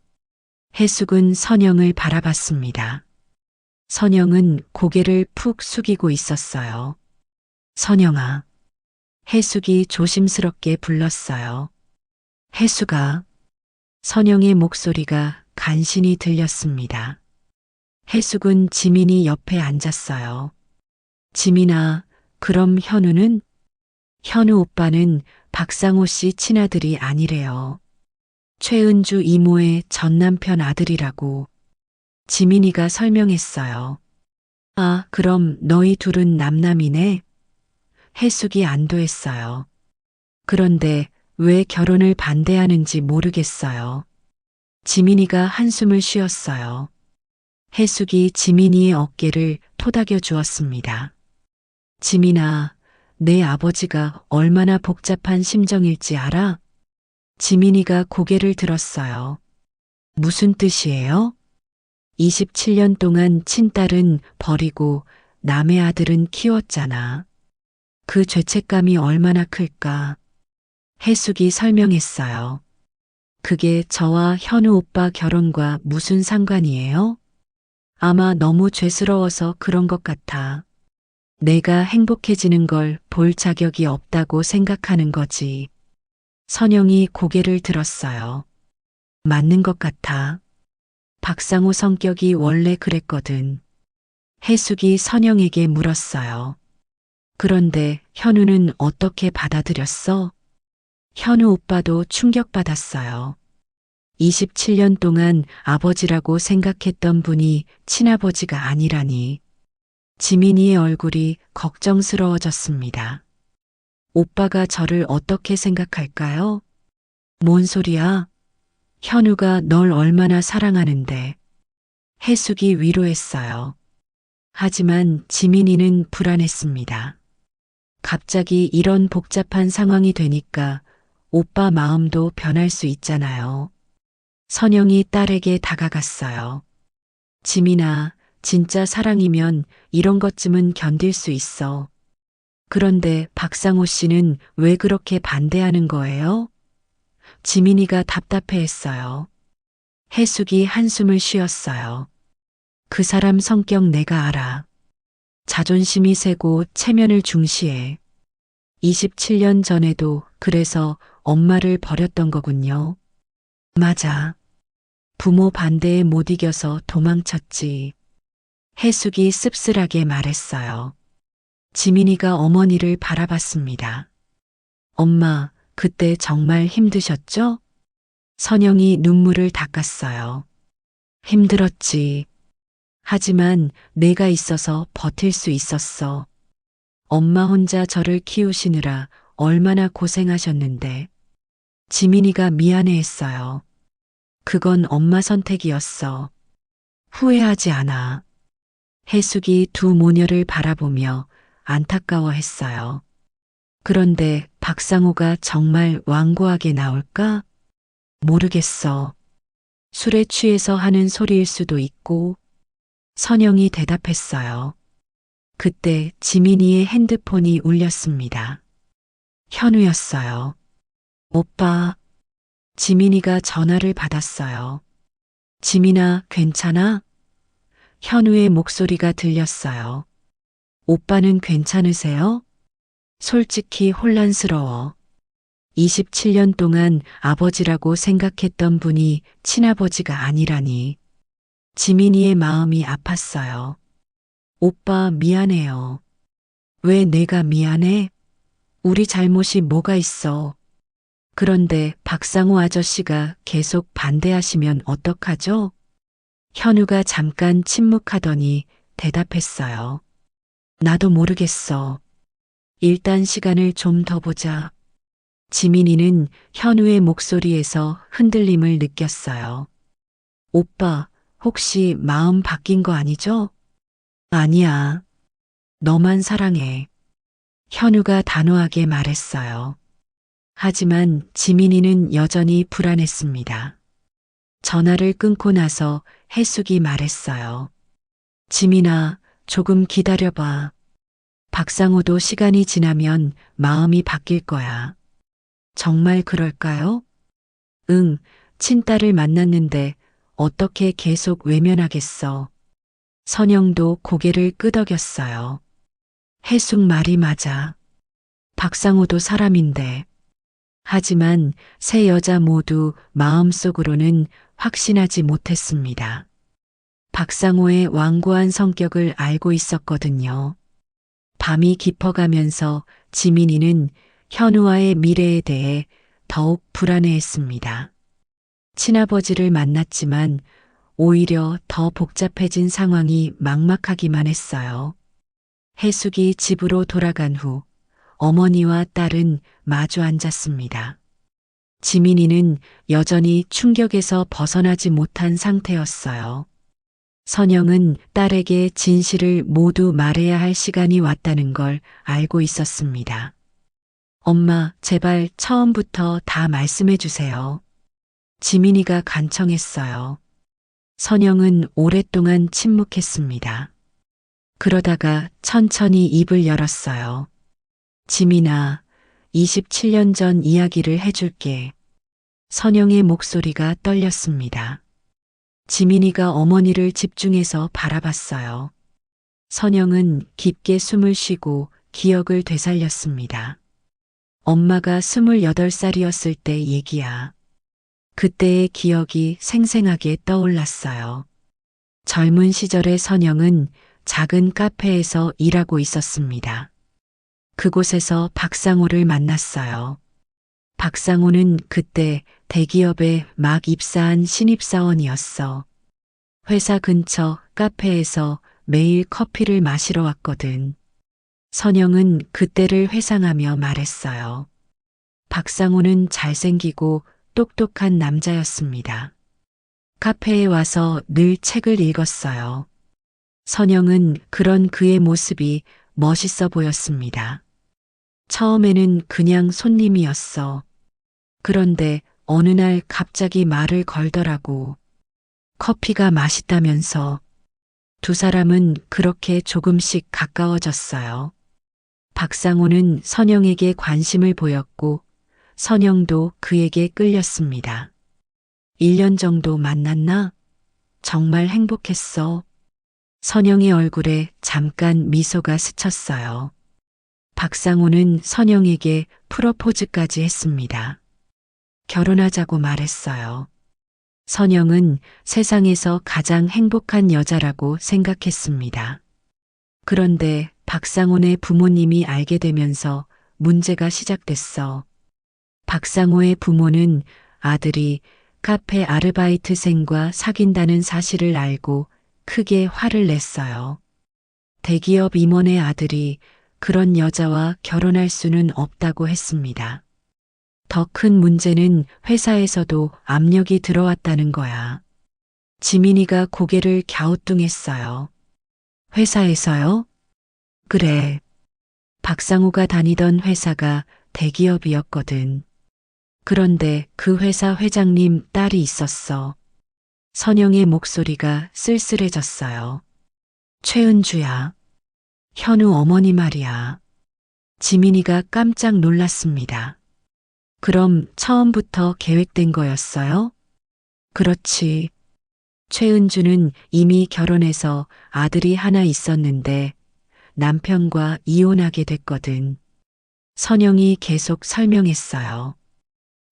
해숙은 선영을 바라봤습니다. 선영은 고개를 푹 숙이고 있었어요. 선영아. 해숙이 조심스럽게 불렀어요. 해숙아. 선영의 목소리가 간신히 들렸습니다. 해숙은 지민이 옆에 앉았어요. 지민아, 그럼 현우는? 현우 오빠는 박상호 씨 친아들이 아니래요. 최은주 이모의 전남편 아들이라고 지민이가 설명했어요. 아, 그럼 너희 둘은 남남이네? 해숙이 안도했어요. 그런데 왜 결혼을 반대하는지 모르겠어요. 지민이가 한숨을 쉬었어요. 해숙이 지민이의 어깨를 토닥여 주었습니다. 지민아, 내 아버지가 얼마나 복잡한 심정일지 알아? 지민이가 고개를 들었어요. 무슨 뜻이에요? 27년 동안 친딸은 버리고 남의 아들은 키웠잖아. 그 죄책감이 얼마나 클까? 해숙이 설명했어요. 그게 저와 현우 오빠 결혼과 무슨 상관이에요? 아마 너무 죄스러워서 그런 것 같아. 내가 행복해지는 걸 볼 자격이 없다고 생각하는 거지. 선영이 고개를 들었어요. 맞는 것 같아. 박상호 성격이 원래 그랬거든. 해숙이 선영에게 물었어요. 그런데 현우는 어떻게 받아들였어? 현우 오빠도 충격받았어요. 27년 동안 아버지라고 생각했던 분이 친아버지가 아니라니. 지민이의 얼굴이 걱정스러워졌습니다. 오빠가 저를 어떻게 생각할까요? 뭔 소리야? 현우가 널 얼마나 사랑하는데. 해숙이 위로했어요. 하지만 지민이는 불안했습니다. 갑자기 이런 복잡한 상황이 되니까 오빠 마음도 변할 수 있잖아요. 선영이 딸에게 다가갔어요. 지민아, 진짜 사랑이면 이런 것쯤은 견딜 수 있어. 그런데 박상호 씨는 왜 그렇게 반대하는 거예요? 지민이가 답답해했어요. 해숙이 한숨을 쉬었어요. 그 사람 성격 내가 알아. 자존심이 세고 체면을 중시해. 27년 전에도 그래서 엄마를 버렸던 거군요. 맞아. 부모 반대에 못 이겨서 도망쳤지. 해숙이 씁쓸하게 말했어요. 지민이가 어머니를 바라봤습니다. 엄마, 그때 정말 힘드셨죠? 선영이 눈물을 닦았어요. 힘들었지. 하지만 내가 있어서 버틸 수 있었어. 엄마 혼자 저를 키우시느라 얼마나 고생하셨는데. 지민이가 미안해했어요. 그건 엄마 선택이었어. 후회하지 않아. 해숙이 두 모녀를 바라보며 안타까워했어요. 그런데 박상호가 정말 완고하게 나올까? 모르겠어. 술에 취해서 하는 소리일 수도 있고. 선영이 대답했어요. 그때 지민이의 핸드폰이 울렸습니다. 현우였어요. 오빠. 지민이가 전화를 받았어요. 지민아, 괜찮아? 현우의 목소리가 들렸어요. 오빠는 괜찮으세요? 솔직히 혼란스러워. 27년 동안 아버지라고 생각했던 분이 친아버지가 아니라니. 지민이의 마음이 아팠어요. 오빠 미안해요. 왜 내가 미안해? 우리 잘못이 뭐가 있어? 그런데 박상호 아저씨가 계속 반대하시면 어떡하죠? 현우가 잠깐 침묵하더니 대답했어요. 나도 모르겠어. 일단 시간을 좀 더 보자. 지민이는 현우의 목소리에서 흔들림을 느꼈어요. 오빠, 혹시 마음 바뀐 거 아니죠? 아니야. 너만 사랑해. 현우가 단호하게 말했어요. 하지만 지민이는 여전히 불안했습니다. 전화를 끊고 나서 해숙이 말했어요. 지민아, 조금 기다려봐. 박상호도 시간이 지나면 마음이 바뀔 거야. 정말 그럴까요? 응, 친딸을 만났는데 어떻게 계속 외면하겠어. 선영도 고개를 끄덕였어요. 해숙 말이 맞아. 박상호도 사람인데. 하지만 세 여자 모두 마음속으로는 확신하지 못했습니다. 박상호의 완고한 성격을 알고 있었거든요. 밤이 깊어가면서 지민이는 현우와의 미래에 대해 더욱 불안해했습니다. 친아버지를 만났지만 오히려 더 복잡해진 상황이 막막하기만 했어요. 해숙이 집으로 돌아간 후 어머니와 딸은 마주 앉았습니다. 지민이는 여전히 충격에서 벗어나지 못한 상태였어요. 선영은 딸에게 진실을 모두 말해야 할 시간이 왔다는 걸 알고 있었습니다. 엄마, 제발 처음부터 다 말씀해 주세요. 지민이가 간청했어요. 선영은 오랫동안 침묵했습니다. 그러다가 천천히 입을 열었어요. 지민아, 27년 전 이야기를 해줄게. 선영의 목소리가 떨렸습니다. 지민이가 어머니를 집중해서 바라봤어요. 선영은 깊게 숨을 쉬고 기억을 되살렸습니다. 엄마가 28살이었을 때 얘기야. 그때의 기억이 생생하게 떠올랐어요. 젊은 시절의 선영은 작은 카페에서 일하고 있었습니다. 그곳에서 박상호를 만났어요. 박상호는 그때 대기업에 막 입사한 신입사원이었어. 회사 근처 카페에서 매일 커피를 마시러 왔거든. 선영은 그때를 회상하며 말했어요. 박상호는 잘생기고 똑똑한 남자였습니다. 카페에 와서 늘 책을 읽었어요. 선영은 그런 그의 모습이 멋있어 보였습니다. 처음에는 그냥 손님이었어. 그런데 어느 날 갑자기 말을 걸더라고. 커피가 맛있다면서. 두 사람은 그렇게 조금씩 가까워졌어요. 박상호는 선영에게 관심을 보였고 선영도 그에게 끌렸습니다. 1년 정도 만났나? 정말 행복했어. 선영의 얼굴에 잠깐 미소가 스쳤어요. 박상호는 선영에게 프러포즈까지 했습니다. 결혼하자고 말했어요. 선영은 세상에서 가장 행복한 여자라고 생각했습니다. 그런데 박상호의 부모님이 알게 되면서 문제가 시작됐어. 박상호의 부모는 아들이 카페 아르바이트생과 사귄다는 사실을 알고 크게 화를 냈어요. 대기업 임원의 아들이 그런 여자와 결혼할 수는 없다고 했습니다. 더 큰 문제는 회사에서도 압력이 들어왔다는 거야. 지민이가 고개를 갸우뚱했어요. 회사에서요? 그래. 박상우가 다니던 회사가 대기업이었거든. 그런데 그 회사 회장님 딸이 있었어. 선영의 목소리가 쓸쓸해졌어요. 최은주야. 현우 어머니 말이야. 지민이가 깜짝 놀랐습니다. 그럼 처음부터 계획된 거였어요? 그렇지. 최은주는 이미 결혼해서 아들이 하나 있었는데 남편과 이혼하게 됐거든. 선영이 계속 설명했어요.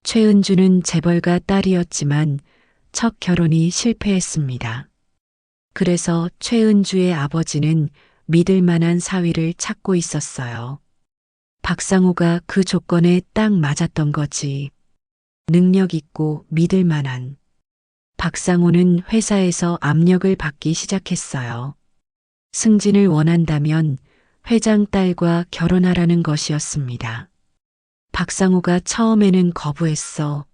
최은주는 재벌가 딸이었지만 첫 결혼이 실패했습니다. 그래서 최은주의 아버지는 믿을 만한 사위를 찾고 있었어요. 박상우가 그 조건에 딱 맞았던 거지. 능력 있고 믿을 만한. 박상우는 회사에서 압력을 받기 시작했어요. 승진을 원한다면 회장 딸과 결혼하라는 것이었습니다. 박상우가 처음에는 거부했어.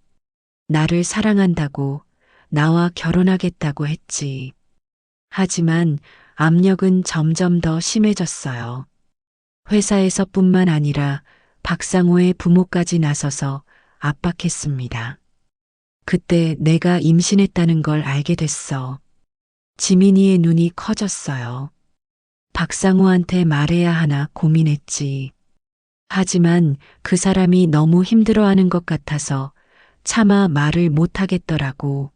나를 사랑한다고, 나와 결혼하겠다고 했지. 하지만 압력은 점점 더 심해졌어요. 회사에서뿐만 아니라 박상우의 부모까지 나서서 압박했습니다. 그때 내가 임신했다는 걸 알게 됐어. 지민이의 눈이 커졌어요. 박상우한테 말해야 하나 고민했지. 하지만 그 사람이 너무 힘들어하는 것 같아서 차마 말을 못하겠더라고.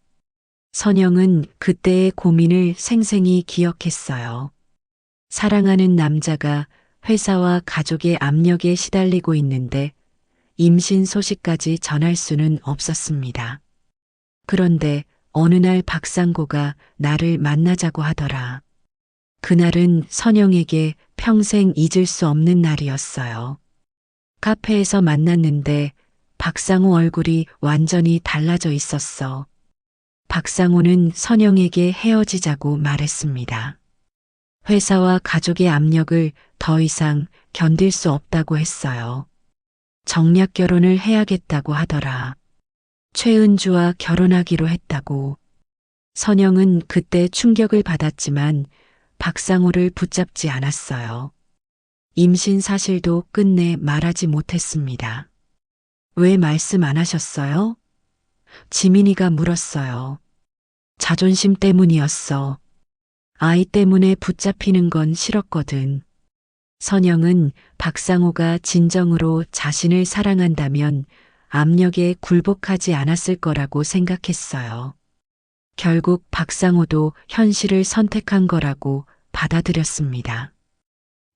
선영은 그때의 고민을 생생히 기억했어요. 사랑하는 남자가 회사와 가족의 압력에 시달리고 있는데 임신 소식까지 전할 수는 없었습니다. 그런데 어느 날 박상고가 나를 만나자고 하더라. 그날은 선영에게 평생 잊을 수 없는 날이었어요. 카페에서 만났는데 박상우 얼굴이 완전히 달라져 있었어. 박상우는 선영에게 헤어지자고 말했습니다. 회사와 가족의 압력을 더 이상 견딜 수 없다고 했어요. 정략 결혼을 해야겠다고 하더라. 최은주와 결혼하기로 했다고. 선영은 그때 충격을 받았지만 박상우를 붙잡지 않았어요. 임신 사실도 끝내 말하지 못했습니다. 왜 말씀 안 하셨어요? 지민이가 물었어요. 자존심 때문이었어. 아이 때문에 붙잡히는 건 싫었거든. 선영은 박상우가 진정으로 자신을 사랑한다면 압력에 굴복하지 않았을 거라고 생각했어요. 결국 박상우도 현실을 선택한 거라고 받아들였습니다.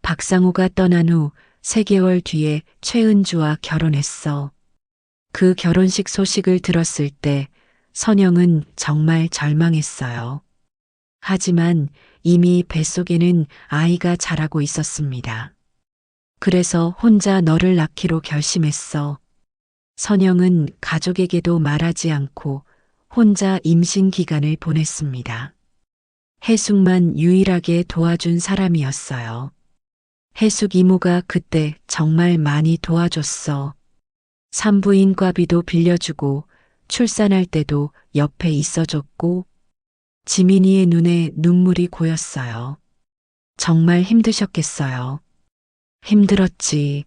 박상우가 떠난 후 3개월 뒤에 최은주와 결혼했어. 그 결혼식 소식을 들었을 때 선영은 정말 절망했어요. 하지만 이미 뱃속에는 아이가 자라고 있었습니다. 그래서 혼자 너를 낳기로 결심했어. 선영은 가족에게도 말하지 않고 혼자 임신 기간을 보냈습니다. 해숙만 유일하게 도와준 사람이었어요. 해숙 이모가 그때 정말 많이 도와줬어. 산부인과비도 빌려주고 출산할 때도 옆에 있어줬고 지민이의 눈에 눈물이 고였어요. 정말 힘드셨겠어요. 힘들었지.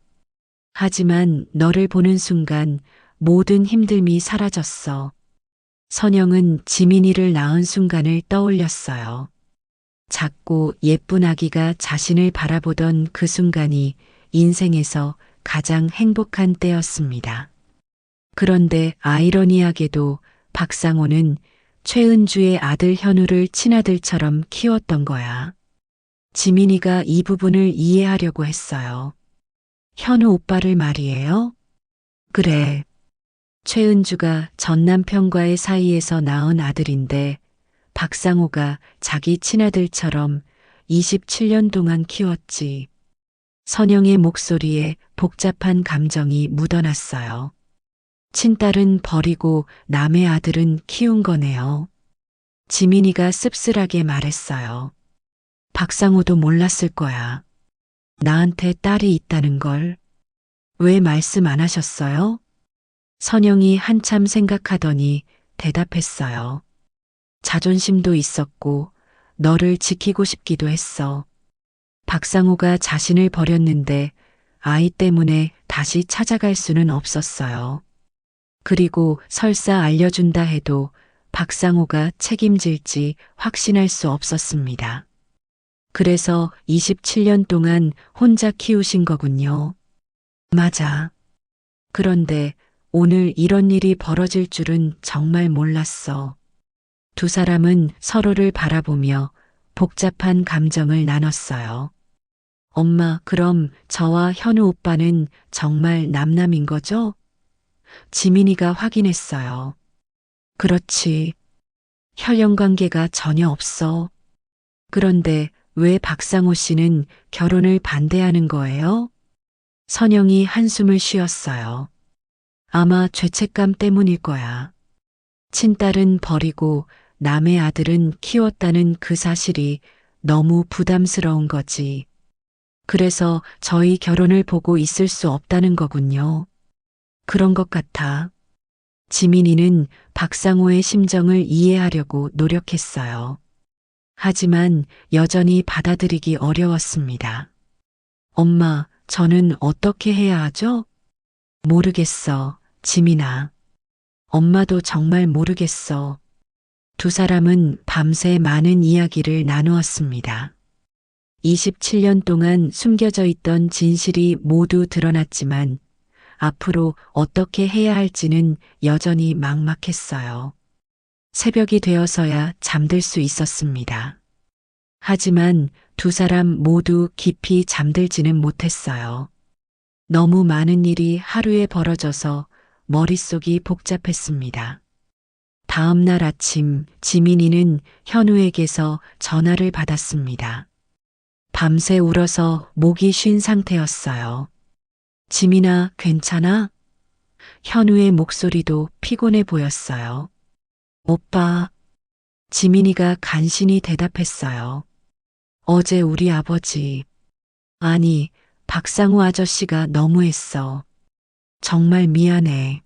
하지만 너를 보는 순간 모든 힘듦이 사라졌어. 선영은 지민이를 낳은 순간을 떠올렸어요. 작고 예쁜 아기가 자신을 바라보던 그 순간이 인생에서 가장 행복한 때였습니다. 그런데 아이러니하게도 박상호는 최은주의 아들 현우를 친아들처럼 키웠던 거야. 지민이가 이 부분을 이해하려고 했어요. 현우 오빠를 말이에요? 그래. 최은주가 전 남편과의 사이에서 낳은 아들인데 박상호가 자기 친아들처럼 27년 동안 키웠지. 선영의 목소리에 복잡한 감정이 묻어났어요. 친딸은 버리고 남의 아들은 키운 거네요. 지민이가 씁쓸하게 말했어요. 박상호도 몰랐을 거야. 나한테 딸이 있다는 걸. 왜 말씀 안 하셨어요? 선영이 한참 생각하더니 대답했어요. 자존심도 있었고 너를 지키고 싶기도 했어. 박상호가 자신을 버렸는데 아이 때문에 다시 찾아갈 수는 없었어요. 그리고 설사 알려준다 해도 박상호가 책임질지 확신할 수 없었습니다. 그래서 27년 동안 혼자 키우신 거군요. 맞아. 그런데 오늘 이런 일이 벌어질 줄은 정말 몰랐어. 두 사람은 서로를 바라보며 복잡한 감정을 나눴어요. 엄마, 그럼 저와 현우 오빠는 정말 남남인 거죠? 지민이가 확인했어요. 그렇지. 혈연 관계가 전혀 없어. 그런데 왜 박상호 씨는 결혼을 반대하는 거예요? 선영이 한숨을 쉬었어요. 아마 죄책감 때문일 거야. 친딸은 버리고 남의 아들은 키웠다는 그 사실이 너무 부담스러운 거지. 그래서 저희 결혼을 보고 있을 수 없다는 거군요. 그런 것 같아. 지민이는 박상호의 심정을 이해하려고 노력했어요. 하지만 여전히 받아들이기 어려웠습니다. 엄마, 저는 어떻게 해야 하죠? 모르겠어, 지민아. 엄마도 정말 모르겠어. 두 사람은 밤새 많은 이야기를 나누었습니다. 27년 동안 숨겨져 있던 진실이 모두 드러났지만 앞으로 어떻게 해야 할지는 여전히 막막했어요. 새벽이 되어서야 잠들 수 있었습니다. 하지만 두 사람 모두 깊이 잠들지는 못했어요. 너무 많은 일이 하루에 벌어져서 머릿속이 복잡했습니다. 다음 날 아침 지민이는 현우에게서 전화를 받았습니다. 밤새 울어서 목이 쉰 상태였어요. 지민아, 괜찮아? 현우의 목소리도 피곤해 보였어요. 오빠, 지민이가 간신히 대답했어요. 어제 우리 아버지, 아니, 박상우 아저씨가 너무했어. 정말 미안해.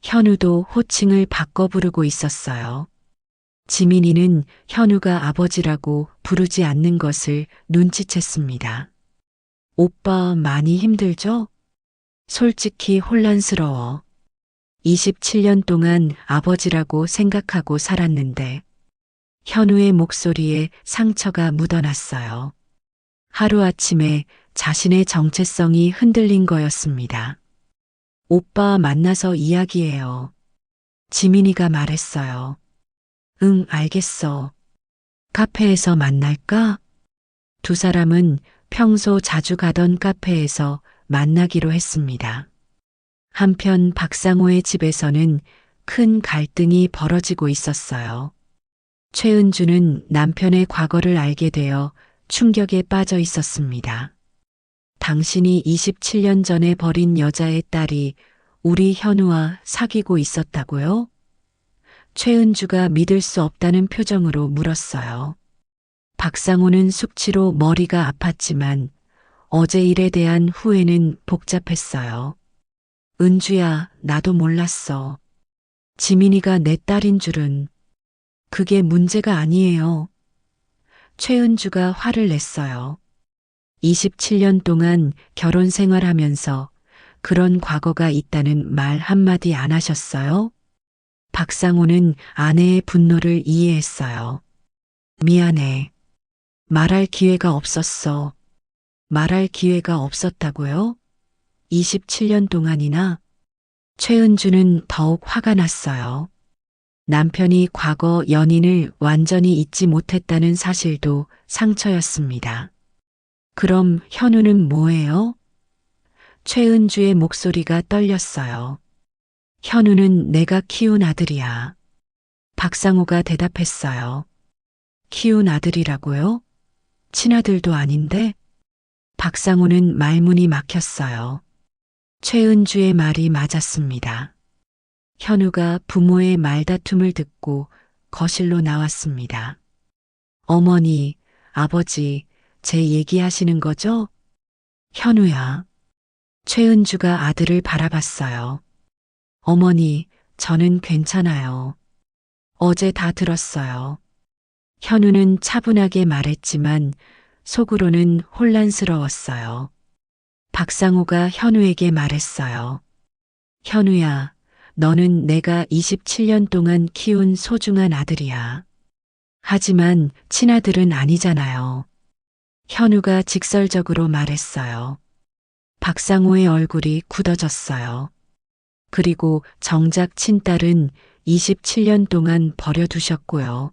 현우도 호칭을 바꿔 부르고 있었어요. 지민이는 현우가 아버지라고 부르지 않는 것을 눈치챘습니다. 오빠 많이 힘들죠? 솔직히 혼란스러워. 27년 동안 아버지라고 생각하고 살았는데 현우의 목소리에 상처가 묻어났어요. 하루아침에 자신의 정체성이 흔들린 거였습니다. 오빠 만나서 이야기해요. 지민이가 말했어요. 응, 알겠어. 카페에서 만날까? 두 사람은 평소 자주 가던 카페에서 만나기로 했습니다. 한편 박상호의 집에서는 큰 갈등이 벌어지고 있었어요. 최은주는 남편의 과거를 알게 되어 충격에 빠져 있었습니다. 당신이 27년 전에 버린 여자의 딸이 우리 현우와 사귀고 있었다고요? 최은주가 믿을 수 없다는 표정으로 물었어요. 박상호는 숙취로 머리가 아팠지만 어제 일에 대한 후회는 복잡했어요. 은주야, 나도 몰랐어. 지민이가 내 딸인 줄은. 그게 문제가 아니에요. 최은주가 화를 냈어요. 27년 동안 결혼 생활하면서 그런 과거가 있다는 말 한마디 안 하셨어요? 박상호는 아내의 분노를 이해했어요. 미안해. 말할 기회가 없었어. 말할 기회가 없었다고요? 27년 동안이나? 최은주는 더욱 화가 났어요. 남편이 과거 연인을 완전히 잊지 못했다는 사실도 상처였습니다. 그럼 현우는 뭐예요? 최은주의 목소리가 떨렸어요. 현우는 내가 키운 아들이야. 박상호가 대답했어요. 키운 아들이라고요? 친아들도 아닌데? 박상호는 말문이 막혔어요. 최은주의 말이 맞았습니다. 현우가 부모의 말다툼을 듣고 거실로 나왔습니다. 어머니, 아버지, 제 얘기하시는 거죠? 현우야. 최은주가 아들을 바라봤어요. 어머니, 저는 괜찮아요. 어제 다 들었어요. 현우는 차분하게 말했지만 속으로는 혼란스러웠어요. 박상호가 현우에게 말했어요. 현우야, 너는 내가 27년 동안 키운 소중한 아들이야. 하지만 친아들은 아니잖아요. 현우가 직설적으로 말했어요. 박상호의 얼굴이 굳어졌어요. 그리고 정작 친딸은 27년 동안 버려두셨고요.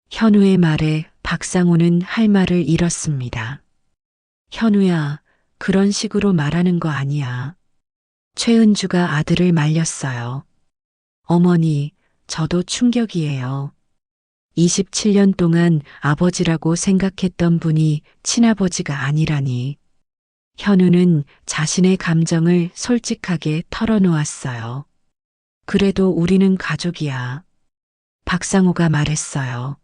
현우의 말에 박상호는 할 말을 잃었습니다. 현우야, 그런 식으로 말하는 거 아니야. 최은주가 아들을 말렸어요. 어머니, 저도 충격이에요. 27년 동안 아버지라고 생각했던 분이 친아버지가 아니라니. 현우는 자신의 감정을 솔직하게 털어놓았어요. 그래도 우리는 가족이야. 박상호가 말했어요.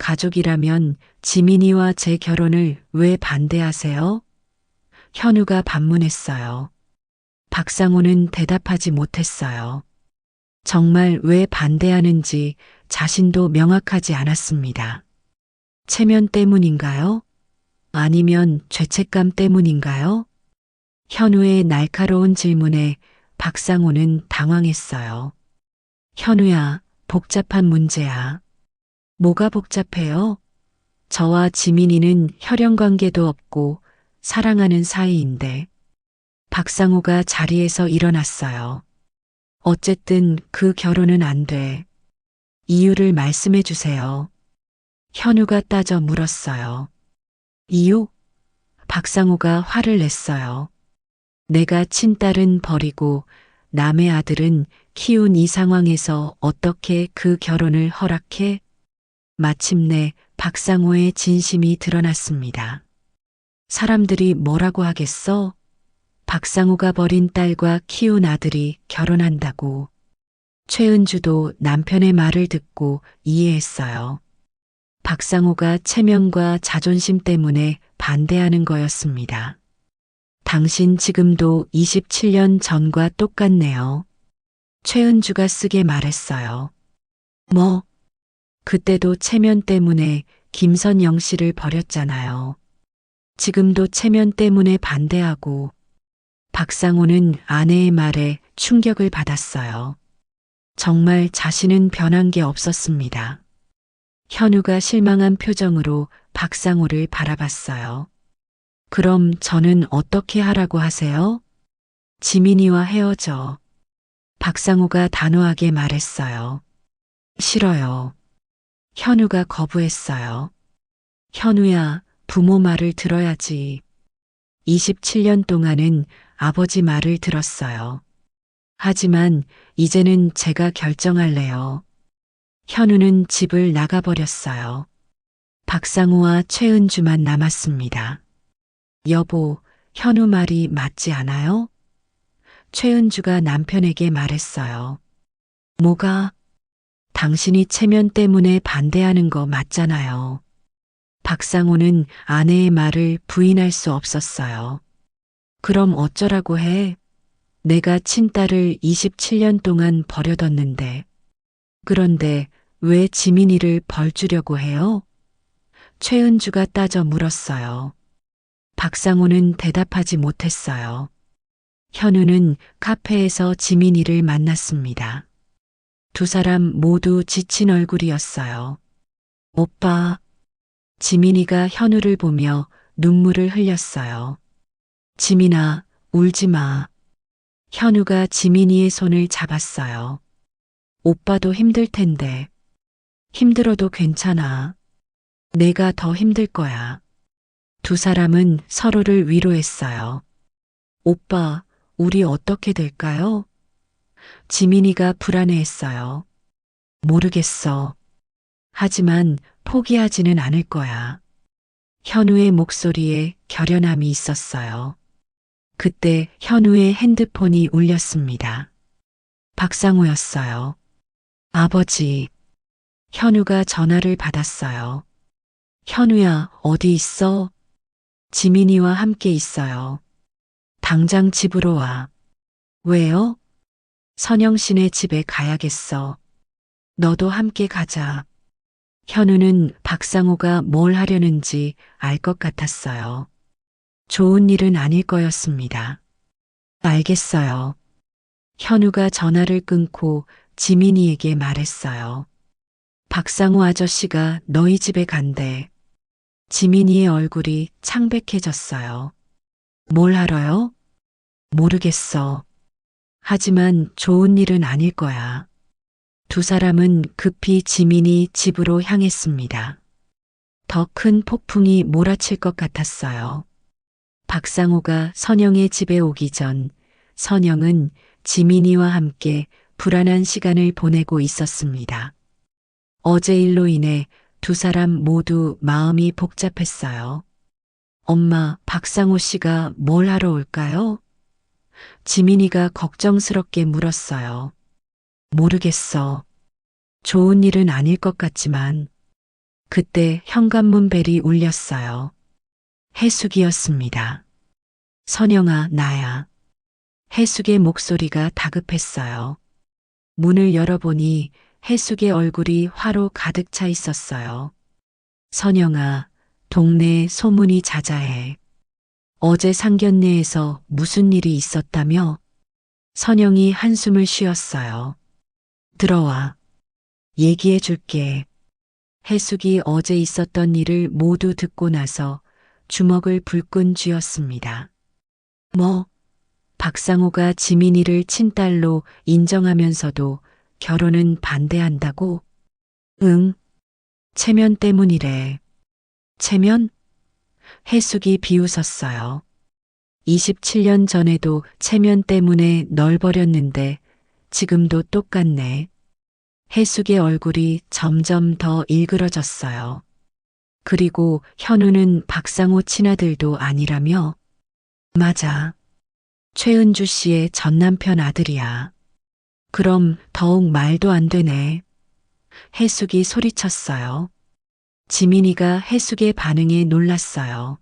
가족이라면 지민이와 제 결혼을 왜 반대하세요? 현우가 반문했어요. 박상호는 대답하지 못했어요. 정말 왜 반대하는지 자신도 명확하지 않았습니다. 체면 때문인가요? 아니면 죄책감 때문인가요? 현우의 날카로운 질문에 박상호는 당황했어요. 현우야, 복잡한 문제야. 뭐가 복잡해요? 저와 지민이는 혈연 관계도 없고 사랑하는 사이인데. 박상호가 자리에서 일어났어요. 어쨌든 그 결혼은 안 돼. 이유를 말씀해 주세요. 현우가 따져 물었어요. 이유? 박상호가 화를 냈어요. 내가 친딸은 버리고 남의 아들은 키운 이 상황에서 어떻게 그 결혼을 허락해? 마침내 박상호의 진심이 드러났습니다. 사람들이 뭐라고 하겠어? 박상호가 버린 딸과 키운 아들이 결혼한다고. 최은주도 남편의 말을 듣고 이해했어요. 박상호가 체면과 자존심 때문에 반대하는 거였습니다. 당신 지금도 27년 전과 똑같네요. 최은주가 쓰게 말했어요. 뭐? 그때도 체면 때문에 김선영 씨를 버렸잖아요. 지금도 체면 때문에 반대하고. 박상호는 아내의 말에 충격을 받았어요. 정말 자신은 변한 게 없었습니다. 현우가 실망한 표정으로 박상호를 바라봤어요. 그럼 저는 어떻게 하라고 하세요? 지민이와 헤어져. 박상호가 단호하게 말했어요. 싫어요. 현우가 거부했어요. 현우야, 부모 말을 들어야지. 27년 동안은 아버지 말을 들었어요. 하지만 이제는 제가 결정할래요. 현우는 집을 나가버렸어요. 박상우와 최은주만 남았습니다. 여보, 현우 말이 맞지 않아요? 최은주가 남편에게 말했어요. 뭐가? 당신이 체면 때문에 반대하는 거 맞잖아요. 박상우는 아내의 말을 부인할 수 없었어요. 그럼 어쩌라고 해? 내가 친딸을 27년 동안 버려뒀는데. 그런데 왜 지민이를 벌주려고 해요? 최은주가 따져 물었어요. 박상호는 대답하지 못했어요. 현우는 카페에서 지민이를 만났습니다. 두 사람 모두 지친 얼굴이었어요. 오빠. 지민이가 현우를 보며 눈물을 흘렸어요. 지민아, 울지 마. 현우가 지민이의 손을 잡았어요. 오빠도 힘들 텐데. 힘들어도 괜찮아. 내가 더 힘들 거야. 두 사람은 서로를 위로했어요. 오빠, 우리 어떻게 될까요? 지민이가 불안해했어요. 모르겠어. 하지만 포기하지는 않을 거야. 현우의 목소리에 결연함이 있었어요. 그때 현우의 핸드폰이 울렸습니다. 박상호였어요. 아버지. 현우가 전화를 받았어요. 현우야, 어디 있어? 지민이와 함께 있어요. 당장 집으로 와. 왜요? 선영 씨네 집에 가야겠어. 너도 함께 가자. 현우는 박상호가 뭘 하려는지 알 것 같았어요. 좋은 일은 아닐 거였습니다. 알겠어요. 현우가 전화를 끊고 지민이에게 말했어요. 박상호 아저씨가 너희 집에 간대. 지민이의 얼굴이 창백해졌어요. 뭘 알아요? 모르겠어. 하지만 좋은 일은 아닐 거야. 두 사람은 급히 지민이 집으로 향했습니다. 더 큰 폭풍이 몰아칠 것 같았어요. 박상호가 선영의 집에 오기 전 선영은 지민이와 함께 불안한 시간을 보내고 있었습니다. 어제 일로 인해 두 사람 모두 마음이 복잡했어요. 엄마, 박상호 씨가 뭘 하러 올까요? 지민이가 걱정스럽게 물었어요. 모르겠어. 좋은 일은 아닐 것 같지만. 그때 현관문 벨이 울렸어요. 해숙이었습니다. 선영아, 나야. 해숙의 목소리가 다급했어요. 문을 열어보니 해숙의 얼굴이 화로 가득 차 있었어요. 선영아, 동네에 소문이 자자해. 어제 상견례에서 무슨 일이 있었다며? 선영이 한숨을 쉬었어요. 들어와. 얘기해 줄게. 해숙이 어제 있었던 일을 모두 듣고 나서 주먹을 불끈 쥐었습니다. 뭐? 박상호가 지민이를 친딸로 인정하면서도 결혼은 반대한다고? 응. 체면 때문이래. 체면? 해숙이 비웃었어요. 27년 전에도 체면 때문에 널 버렸는데 지금도 똑같네. 해숙의 얼굴이 점점 더 일그러졌어요. 그리고 현우는 박상호 친아들도 아니라며? 맞아. 최은주 씨의 전남편 아들이야. 그럼 더욱 말도 안 되네. 해숙이 소리쳤어요. 지민이가 해숙의 반응에 놀랐어요.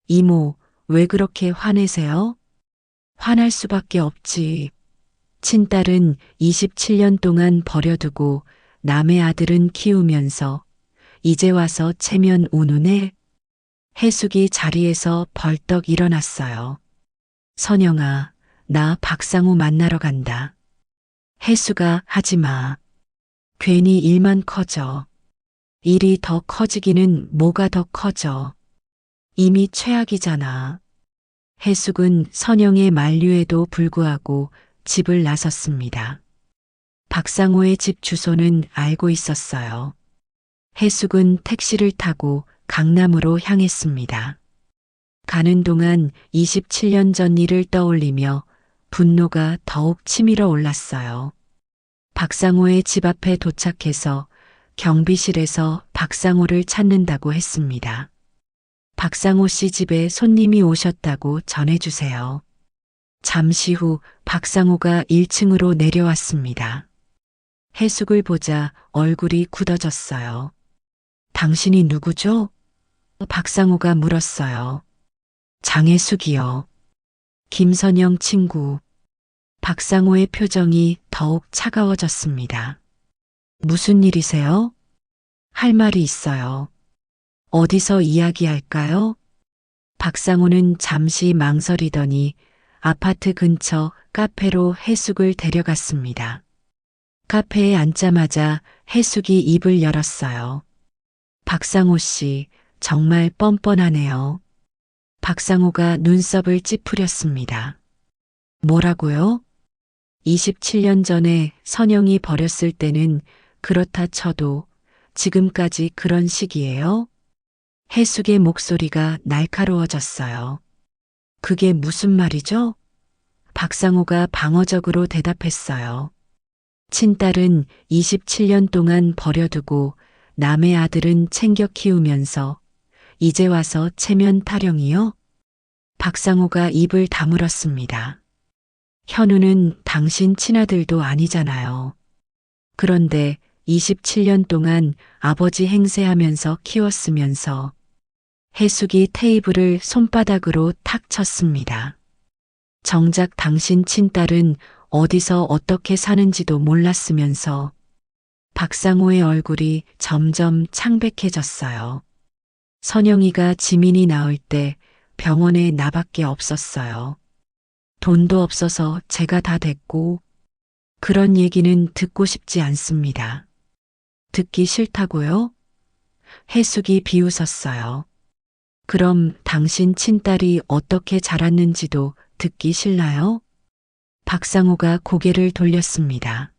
이모, 왜 그렇게 화내세요? 화날 수밖에 없지. 친딸은 27년 동안 버려두고 남의 아들은 키우면서 이제 와서 체면 운운해? 해숙이 자리에서 벌떡 일어났어요. 선영아, 나 박상우 만나러 간다. 해수가 하지 마. 괜히 일만 커져. 일이 더 커지기는 뭐가 더 커져. 이미 최악이잖아. 해숙은 선영의 만류에도 불구하고 집을 나섰습니다. 박상호의 집 주소는 알고 있었어요. 해숙은 택시를 타고 강남으로 향했습니다. 가는 동안 27년 전 일을 떠올리며 분노가 더욱 치밀어 올랐어요. 박상호의 집 앞에 도착해서 경비실에서 박상호를 찾는다고 했습니다. 박상호 씨 집에 손님이 오셨다고 전해주세요. 잠시 후 박상호가 1층으로 내려왔습니다. 해숙을 보자 얼굴이 굳어졌어요. 당신이 누구죠? 박상호가 물었어요. 장혜숙이요. 김선영 친구. 박상호의 표정이 더욱 차가워졌습니다. 무슨 일이세요? 할 말이 있어요. 어디서 이야기할까요? 박상호는 잠시 망설이더니 아파트 근처 카페로 해숙을 데려갔습니다. 카페에 앉자마자 해숙이 입을 열었어요. 박상호 씨, 정말 뻔뻔하네요. 박상호가 눈썹을 찌푸렸습니다. 뭐라고요? 27년 전에 선영이 버렸을 때는 그렇다 쳐도 지금까지 그런 식이에요? 해숙의 목소리가 날카로워졌어요. 그게 무슨 말이죠? 박상호가 방어적으로 대답했어요. 친딸은 27년 동안 버려두고 남의 아들은 챙겨 키우면서 이제 와서 체면 타령이요? 박상호가 입을 다물었습니다. 현우는 당신 친아들도 아니잖아요. 그런데 27년 동안 아버지 행세하면서 키웠으면서 해숙이 테이블을 손바닥으로 탁 쳤습니다. 정작 당신 친딸은 어디서 어떻게 사는지도 몰랐으면서 박상호의 얼굴이 점점 창백해졌어요. 선영이가 지민이 나올 때 병원에 나밖에 없었어요. 돈도 없어서 제가 다 됐고, 그런 얘기는 듣고 싶지 않습니다. 듣기 싫다고요? 해숙이 비웃었어요. 그럼 당신 친딸이 어떻게 자랐는지도 듣기 싫나요? 박상호가 고개를 돌렸습니다.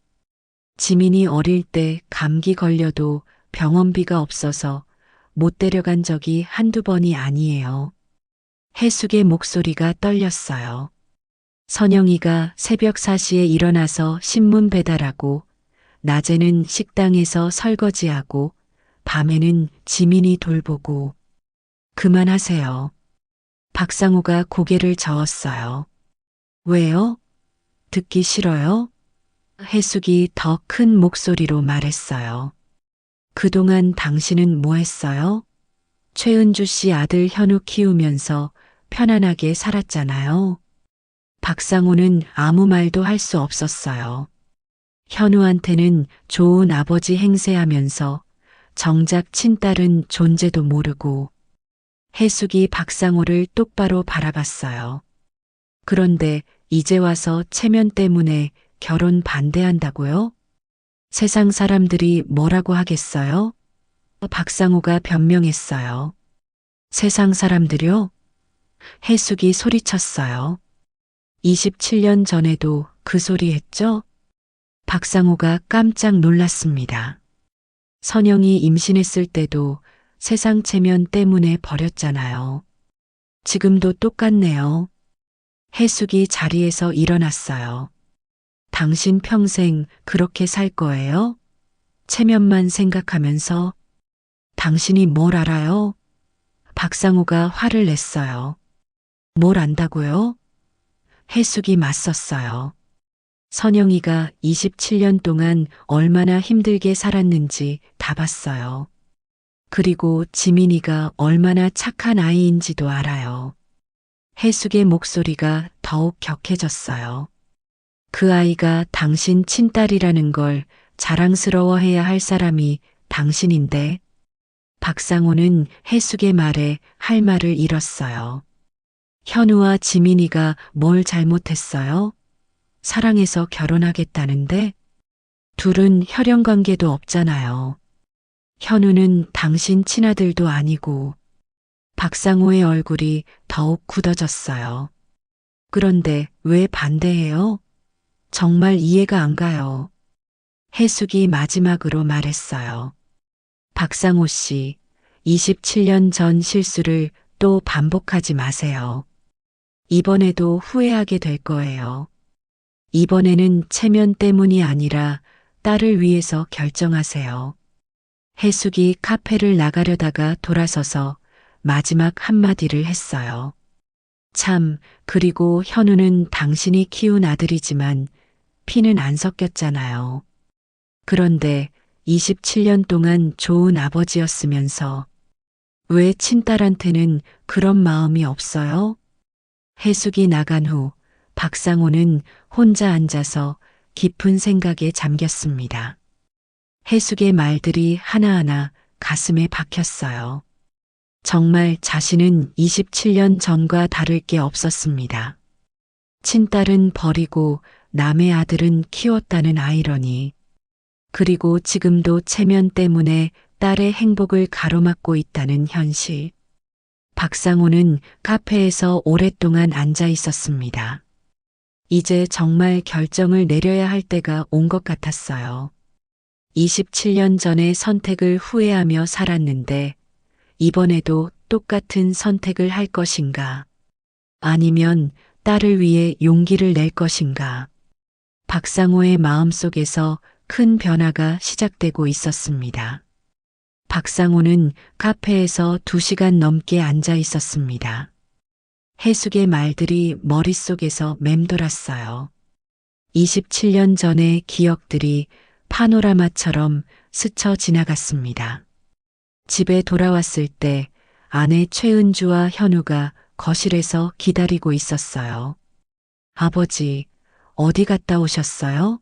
지민이 어릴 때 감기 걸려도 병원비가 없어서 못 데려간 적이 한두 번이 아니에요. 해숙의 목소리가 떨렸어요. 선영이가 새벽 4시에 일어나서 신문 배달하고, 낮에는 식당에서 설거지하고, 밤에는 지민이 돌보고. 그만하세요. 박상호가 고개를 저었어요. 왜요? 듣기 싫어요? 해숙이 더 큰 목소리로 말했어요. 그동안 당신은 뭐 했어요? 최은주 씨 아들 현우 키우면서 편안하게 살았잖아요. 박상호는 아무 말도 할 수 없었어요. 현우한테는 좋은 아버지 행세하면서 정작 친딸은 존재도 모르고. 해숙이 박상호를 똑바로 바라봤어요. 그런데 이제 와서 체면 때문에 결혼 반대한다고요? 세상 사람들이 뭐라고 하겠어요? 박상호가 변명했어요. 세상 사람들이요? 해숙이 소리쳤어요. 27년 전에도 그 소리 했죠? 박상호가 깜짝 놀랐습니다. 선영이 임신했을 때도 세상 체면 때문에 버렸잖아요. 지금도 똑같네요. 해숙이 자리에서 일어났어요. 당신 평생 그렇게 살 거예요? 체면만 생각하면서. 당신이 뭘 알아요? 박상호가 화를 냈어요. 뭘 안다고요? 해숙이 맞섰어요. 선영이가 27년 동안 얼마나 힘들게 살았는지 다 봤어요. 그리고 지민이가 얼마나 착한 아이인지도 알아요. 해숙의 목소리가 더욱 격해졌어요. 그 아이가 당신 친딸이라는 걸 자랑스러워해야 할 사람이 당신인데. 박상호는 해숙의 말에 할 말을 잃었어요. 현우와 지민이가 뭘 잘못했어요? 사랑해서 결혼하겠다는데? 둘은 혈연 관계도 없잖아요. 현우는 당신 친아들도 아니고. 박상호의 얼굴이 더욱 굳어졌어요. 그런데 왜 반대해요? 정말 이해가 안 가요. 해숙이 마지막으로 말했어요. 박상호 씨, 27년 전 실수를 또 반복하지 마세요. 이번에도 후회하게 될 거예요. 이번에는 체면 때문이 아니라 딸을 위해서 결정하세요. 해숙이 카페를 나가려다가 돌아서서 마지막 한마디를 했어요. 참, 그리고 현우는 당신이 키운 아들이지만 피는 안 섞였잖아요. 그런데 27년 동안 좋은 아버지였으면서 왜 친딸한테는 그런 마음이 없어요? 해숙이 나간 후 박상호는 혼자 앉아서 깊은 생각에 잠겼습니다. 해숙의 말들이 하나하나 가슴에 박혔어요. 정말 자신은 27년 전과 다를 게 없었습니다. 친딸은 버리고 남의 아들은 키웠다는 아이러니. 그리고 지금도 체면 때문에 딸의 행복을 가로막고 있다는 현실. 박상호는 카페에서 오랫동안 앉아 있었습니다. 이제 정말 결정을 내려야 할 때가 온 것 같았어요. 27년 전의 선택을 후회하며 살았는데 이번에도 똑같은 선택을 할 것인가? 아니면 딸을 위해 용기를 낼 것인가? 박상호의 마음속에서 큰 변화가 시작되고 있었습니다. 박상호는 카페에서 2시간 넘게 앉아 있었습니다. 해숙의 말들이 머릿속에서 맴돌았어요. 27년 전의 기억들이 파노라마처럼 스쳐 지나갔습니다. 집에 돌아왔을 때 아내 최은주와 현우가 거실에서 기다리고 있었어요. 아버지, 어디 갔다 오셨어요?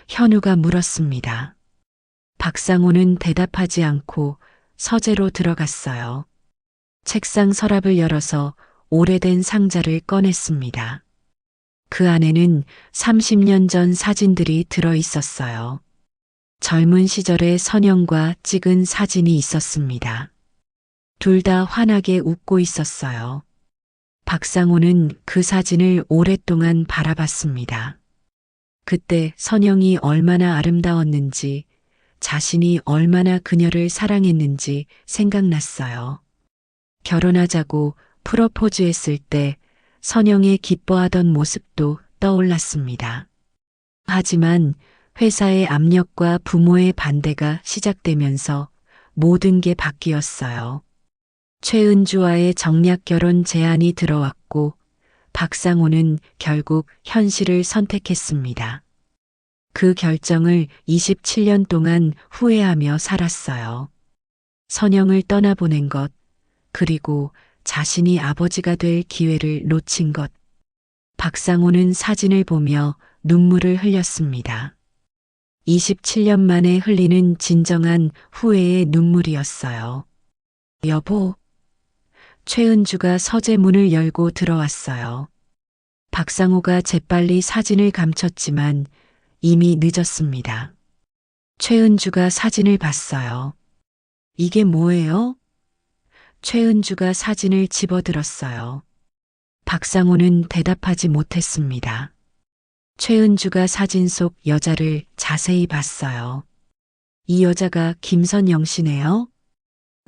현우가 물었습니다. 박상호는 대답하지 않고 서재로 들어갔어요. 책상 서랍을 열어서 오래된 상자를 꺼냈습니다. 그 안에는 30년 전 사진들이 들어 있었어요. 젊은 시절의 선영과 찍은 사진이 있었습니다. 둘 다 환하게 웃고 있었어요. 박상호는 그 사진을 오랫동안 바라봤습니다. 그때 선영이 얼마나 아름다웠는지, 자신이 얼마나 그녀를 사랑했는지 생각났어요. 결혼하자고 프로포즈했을 때 선영의 기뻐하던 모습도 떠올랐습니다. 하지만 회사의 압력과 부모의 반대가 시작되면서 모든 게 바뀌었어요. 최은주와의 정략 결혼 제안이 들어왔고 박상호는 결국 현실을 선택했습니다. 그 결정을 27년 동안 후회하며 살았어요. 선영을 떠나보낸 것, 그리고 자신이 아버지가 될 기회를 놓친 것. 박상호는 사진을 보며 눈물을 흘렸습니다. 27년 만에 흘리는 진정한 후회의 눈물이었어요. 여보. 최은주가 서재 문을 열고 들어왔어요. 박상호가 재빨리 사진을 감췄지만 이미 늦었습니다. 최은주가 사진을 봤어요. 이게 뭐예요? 최은주가 사진을 집어들었어요. 박상호는 대답하지 못했습니다. 최은주가 사진 속 여자를 자세히 봤어요. 이 여자가 김선영 씨네요?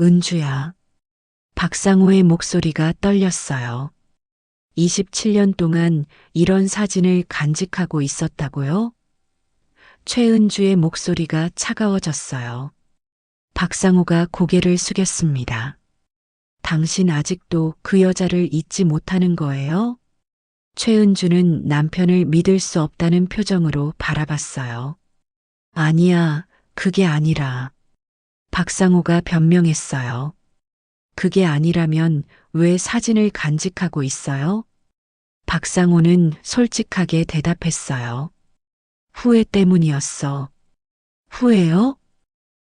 은주야. 박상호의 목소리가 떨렸어요. 27년 동안 이런 사진을 간직하고 있었다고요? 최은주의 목소리가 차가워졌어요. 박상호가 고개를 숙였습니다. 당신 아직도 그 여자를 잊지 못하는 거예요? 최은주는 남편을 믿을 수 없다는 표정으로 바라봤어요. 아니야, 그게 아니라. 박상호가 변명했어요. 그게 아니라면 왜 사진을 간직하고 있어요? 박상호는 솔직하게 대답했어요. 후회 때문이었어. 후회요?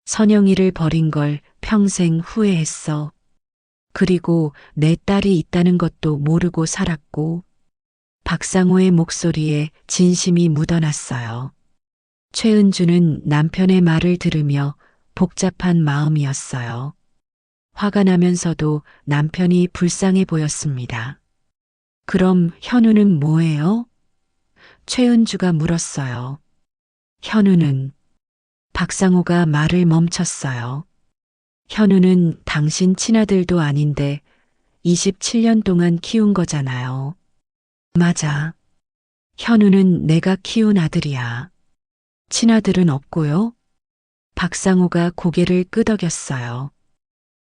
선영이를 버린 걸 평생 후회했어. 그리고 내 딸이 있다는 것도 모르고 살았고. 박상호의 목소리에 진심이 묻어났어요. 최은주는 남편의 말을 들으며 복잡한 마음이었어요. 화가 나면서도 남편이 불쌍해 보였습니다. 그럼 현우는 뭐예요? 최은주가 물었어요. 현우는 박상호가 말을 멈췄어요. 현우는 당신 친아들도 아닌데 27년 동안 키운 거잖아요. 맞아. 현우는 내가 키운 아들이야. 친아들은 없고요. 박상호가 고개를 끄덕였어요.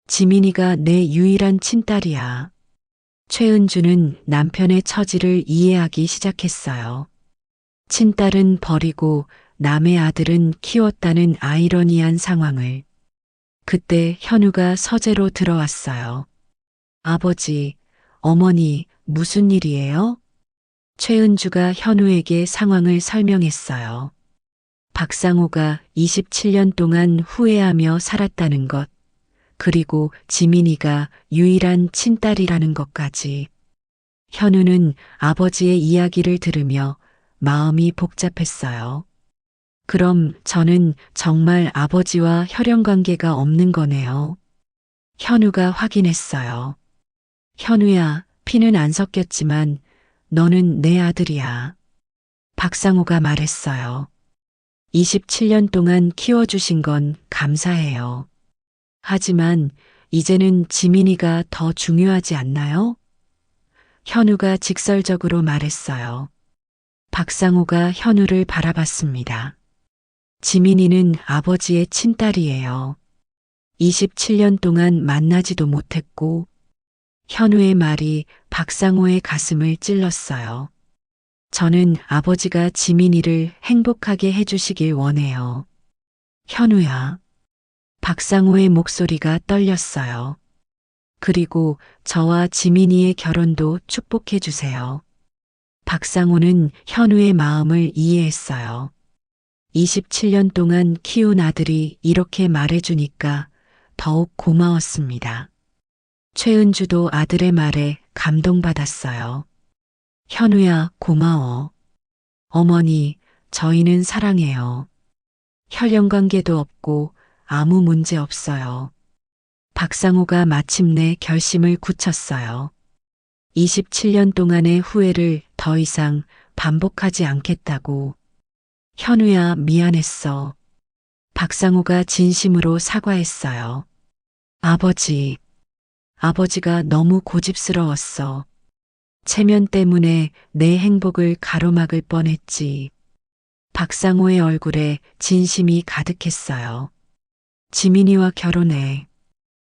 지민이가 내 유일한 친딸이야. 최은주는 남편의 처지를 이해하기 시작했어요. 친딸은 버리고 남의 아들은 키웠다는 아이러니한 상황을. 그때 현우가 서재로 들어왔어요. 아버지, 어머니, 무슨 일이에요? 최은주가 현우에게 상황을 설명했어요. 박상호가 27년 동안 후회하며 살았다는 것, 그리고 지민이가 유일한 친딸이라는 것까지. 현우는 아버지의 이야기를 들으며 마음이 복잡했어요. 그럼 저는 정말 아버지와 혈연 관계가 없는 거네요. 현우가 확인했어요. 현우야, 피는 안 섞였지만 너는 내 아들이야. 박상호가 말했어요. 27년 동안 키워주신 건 감사해요. 하지만 이제는 지민이가 더 중요하지 않나요? 현우가 직설적으로 말했어요. 박상호가 현우를 바라봤습니다. 지민이는 아버지의 친딸이에요. 27년 동안 만나지도 못했고. 현우의 말이 박상호의 가슴을 찔렀어요. 저는 아버지가 지민이를 행복하게 해주시길 원해요. 현우야. 박상호의 목소리가 떨렸어요. 그리고 저와 지민이의 결혼도 축복해 주세요. 박상호는 현우의 마음을 이해했어요. 27년 동안 키운 아들이 이렇게 말해주니까 더욱 고마웠습니다. 최은주도 아들의 말에 감동받았어요. 현우야, 고마워. 어머니, 저희는 사랑해요. 혈연 관계도 없고 아무 문제 없어요. 박상호가 마침내 결심을 굳혔어요. 27년 동안의 후회를 더 이상 반복하지 않겠다고. 현우야, 미안했어. 박상호가 진심으로 사과했어요. 아버지가 너무 고집스러웠어. 체면 때문에 내 행복을 가로막을 뻔했지. 박상호의 얼굴에 진심이 가득했어요. 지민이와 결혼해.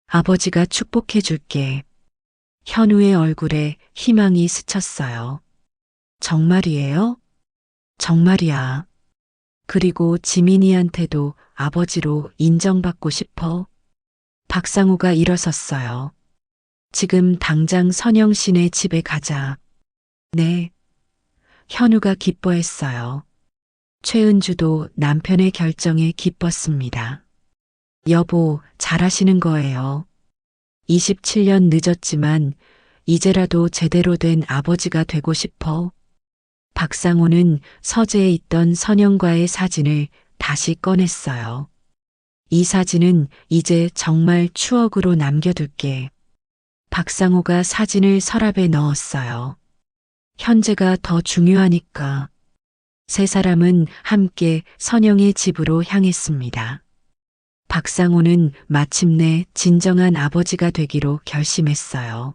아버지가 축복해 줄게. 현우의 얼굴에 희망이 스쳤어요. 정말이에요? 정말이야. 그리고 지민이한테도 아버지로 인정받고 싶어. 박상우가 일어섰어요. 지금 당장 선영 씨네 집에 가자. 네. 현우가 기뻐했어요. 최은주도 남편의 결정에 기뻤습니다. 여보, 잘하시는 거예요. 27년 늦었지만 이제라도 제대로 된 아버지가 되고 싶어. 박상호는 서재에 있던 선영과의 사진을 다시 꺼냈어요. 이 사진은 이제 정말 추억으로 남겨둘게. 박상호가 사진을 서랍에 넣었어요. 현재가 더 중요하니까. 세 사람은 함께 선영의 집으로 향했습니다. 박상호는 마침내 진정한 아버지가 되기로 결심했어요.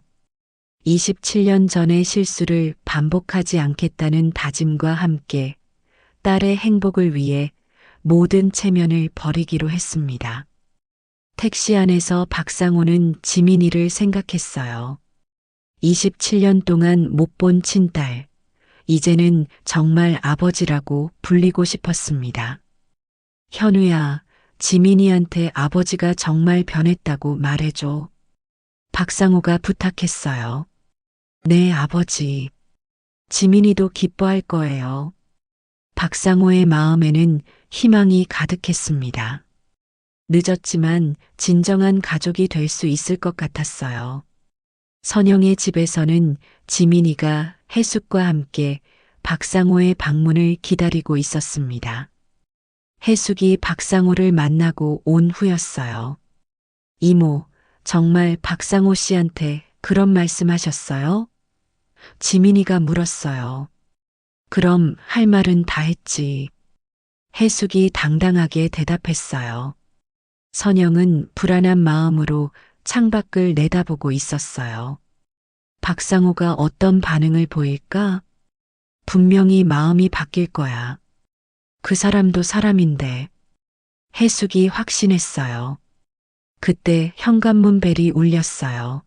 27년 전의 실수를 반복하지 않겠다는 다짐과 함께 딸의 행복을 위해 모든 체면을 버리기로 했습니다. 택시 안에서 박상호는 지민이를 생각했어요. 27년 동안 못 본 친딸, 이제는 정말 아버지라고 불리고 싶었습니다. 현우야, 지민이한테 아버지가 정말 변했다고 말해줘. 박상호가 부탁했어요. 네, 아버지. 지민이도 기뻐할 거예요. 박상호의 마음에는 희망이 가득했습니다. 늦었지만 진정한 가족이 될 수 있을 것 같았어요. 선영의 집에서는 지민이가 해숙과 함께 박상호의 방문을 기다리고 있었습니다. 해숙이 박상호를 만나고 온 후였어요. 이모, 정말 박상호 씨한테 그런 말씀하셨어요? 지민이가 물었어요. 그럼 할 말은 다 했지. 해숙이 당당하게 대답했어요. 선영은 불안한 마음으로 창밖을 내다보고 있었어요. 박상호가 어떤 반응을 보일까? 분명히 마음이 바뀔 거야. 그 사람도 사람인데. 해숙이 확신했어요. 그때 현관문 벨이 울렸어요.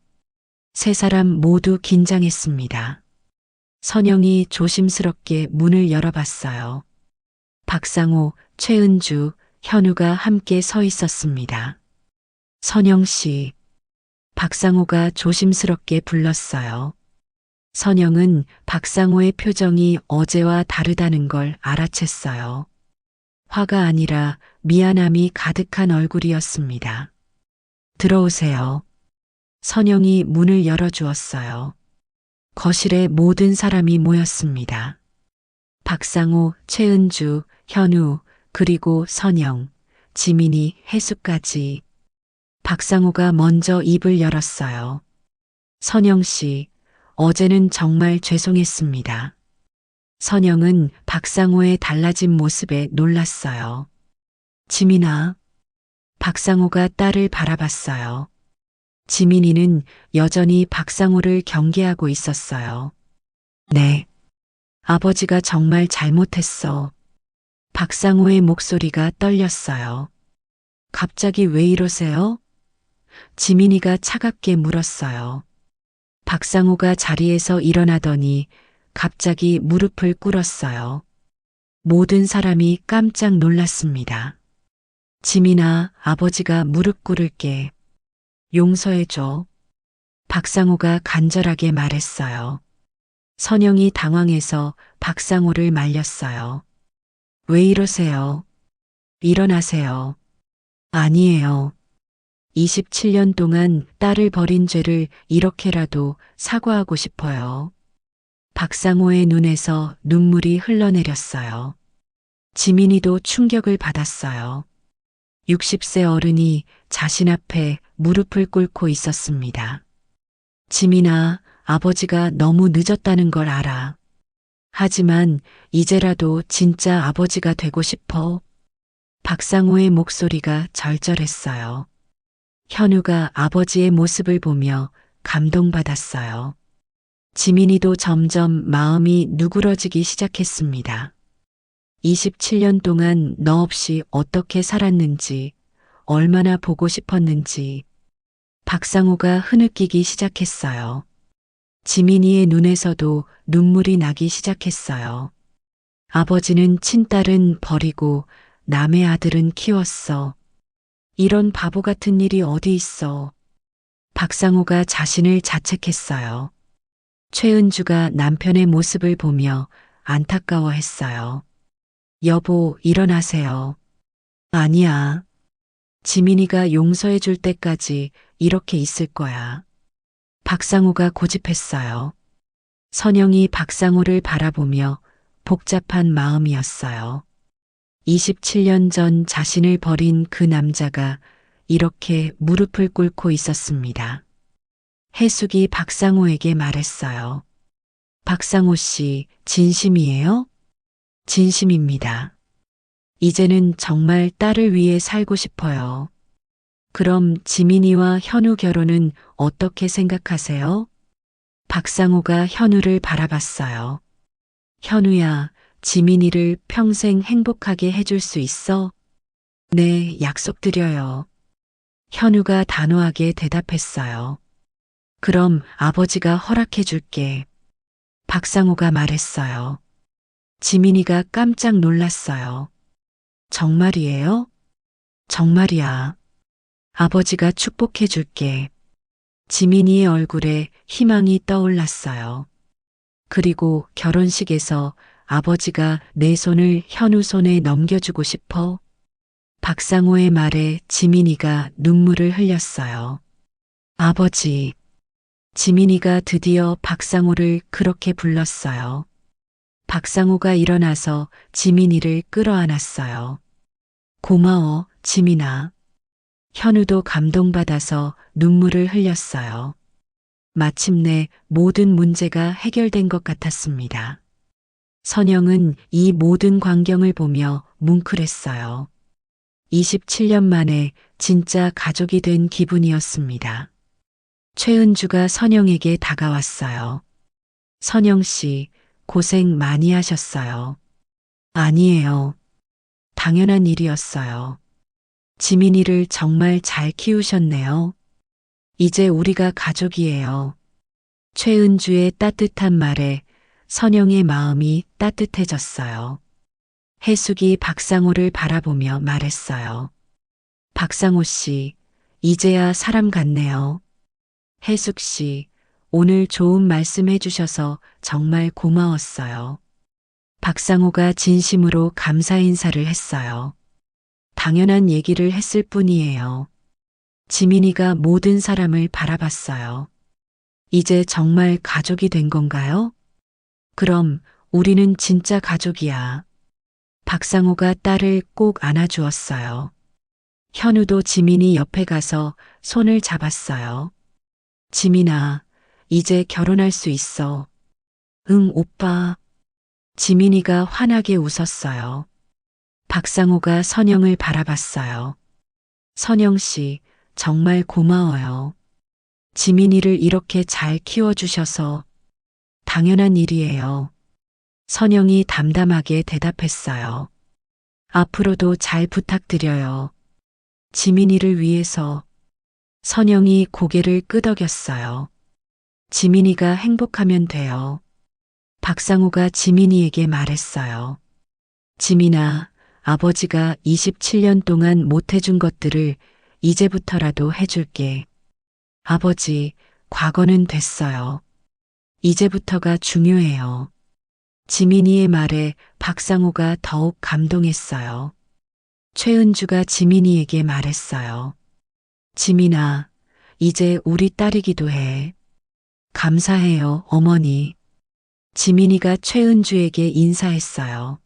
세 사람 모두 긴장했습니다. 선영이 조심스럽게 문을 열어봤어요. 박상호, 최은주, 현우가 함께 서 있었습니다. 선영 씨. 박상호가 조심스럽게 불렀어요. 선영은 박상호의 표정이 어제와 다르다는 걸 알아챘어요. 화가 아니라 미안함이 가득한 얼굴이었습니다. 들어오세요. 선영이 문을 열어주었어요. 거실에 모든 사람이 모였습니다. 박상호, 최은주, 현우, 그리고 선영, 지민이, 해숙까지. 박상호가 먼저 입을 열었어요. 선영 씨, 어제는 정말 죄송했습니다. 선영은 박상호의 달라진 모습에 놀랐어요. 지민아. 박상호가 딸을 바라봤어요. 지민이는 여전히 박상호를 경계하고 있었어요. 네. 아버지가 정말 잘못했어. 박상호의 목소리가 떨렸어요. 갑자기 왜 이러세요? 지민이가 차갑게 물었어요. 박상호가 자리에서 일어나더니 갑자기 무릎을 꿇었어요. 모든 사람이 깜짝 놀랐습니다. 지민아, 아버지가 무릎 꿇을게. 용서해줘. 박상호가 간절하게 말했어요. 선영이 당황해서 박상호를 말렸어요. 왜 이러세요? 일어나세요. 아니에요. 27년 동안 딸을 버린 죄를 이렇게라도 사과하고 싶어요. 박상호의 눈에서 눈물이 흘러내렸어요. 지민이도 충격을 받았어요. 60세 어른이 자신 앞에 무릎을 꿇고 있었습니다. 지민아, 아버지가 너무 늦었다는 걸 알아. 하지만 이제라도 진짜 아버지가 되고 싶어. 박상호의 목소리가 절절했어요. 현우가 아버지의 모습을 보며 감동받았어요. 지민이도 점점 마음이 누그러지기 시작했습니다. 27년 동안 너 없이 어떻게 살았는지, 얼마나 보고 싶었는지, 박상호가 흐느끼기 시작했어요. 지민이의 눈에서도 눈물이 나기 시작했어요. 아버지는 친딸은 버리고 남의 아들은 키웠어. 이런 바보 같은 일이 어디 있어. 박상호가 자신을 자책했어요. 최은주가 남편의 모습을 보며 안타까워했어요. 여보, 일어나세요. 아니야. 지민이가 용서해 줄 때까지 이렇게 있을 거야. 박상호가 고집했어요. 선영이 박상호를 바라보며 복잡한 마음이었어요. 27년 전 자신을 버린 그 남자가 이렇게 무릎을 꿇고 있었습니다. 해숙이 박상호에게 말했어요. 박상호 씨, 진심이에요? 진심입니다. 이제는 정말 딸을 위해 살고 싶어요. 그럼 지민이와 현우 결혼은 어떻게 생각하세요? 박상호가 현우를 바라봤어요. 현우야, 지민이를 평생 행복하게 해줄 수 있어? 네, 약속드려요. 현우가 단호하게 대답했어요. 그럼 아버지가 허락해 줄게. 박상호가 말했어요. 지민이가 깜짝 놀랐어요. 정말이에요? 정말이야. 아버지가 축복해 줄게. 지민이의 얼굴에 희망이 떠올랐어요. 그리고 결혼식에서 아버지가 내 손을 현우 손에 넘겨주고 싶어. 박상호의 말에 지민이가 눈물을 흘렸어요. 아버지. 지민이가 드디어 박상호를 그렇게 불렀어요. 박상호가 일어나서 지민이를 끌어안았어요. 고마워, 지민아. 현우도 감동받아서 눈물을 흘렸어요. 마침내 모든 문제가 해결된 것 같았습니다. 선영은 이 모든 광경을 보며 뭉클했어요. 27년 만에 진짜 가족이 된 기분이었습니다. 최은주가 선영에게 다가왔어요. 선영 씨, 고생 많이 하셨어요. 아니에요. 당연한 일이었어요. 지민이를 정말 잘 키우셨네요. 이제 우리가 가족이에요. 최은주의 따뜻한 말에 선영의 마음이 따뜻해졌어요. 해숙이 박상호를 바라보며 말했어요. 박상호 씨, 이제야 사람 같네요. 해숙 씨, 오늘 좋은 말씀 해주셔서 정말 고마웠어요. 박상호가 진심으로 감사 인사를 했어요. 당연한 얘기를 했을 뿐이에요. 지민이가 모든 사람을 바라봤어요. 이제 정말 가족이 된 건가요? 그럼 우리는 진짜 가족이야. 박상호가 딸을 꼭 안아주었어요. 현우도 지민이 옆에 가서 손을 잡았어요. 지민아, 이제 결혼할 수 있어. 응, 오빠. 지민이가 환하게 웃었어요. 박상호가 선영을 바라봤어요. 선영 씨, 정말 고마워요. 지민이를 이렇게 잘 키워주셔서 당연한 일이에요. 선영이 담담하게 대답했어요. 앞으로도 잘 부탁드려요. 지민이를 위해서. 선영이 고개를 끄덕였어요. 지민이가 행복하면 돼요. 박상호가 지민이에게 말했어요. 지민아, 아버지가 27년 동안 못해준 것들을 이제부터라도 해줄게. 아버지, 과거는 됐어요. 이제부터가 중요해요. 지민이의 말에 박상호가 더욱 감동했어요. 최은주가 지민이에게 말했어요. 지민아, 이제 우리 딸이기도 해. 감사해요, 어머니. 지민이가 최은주에게 인사했어요.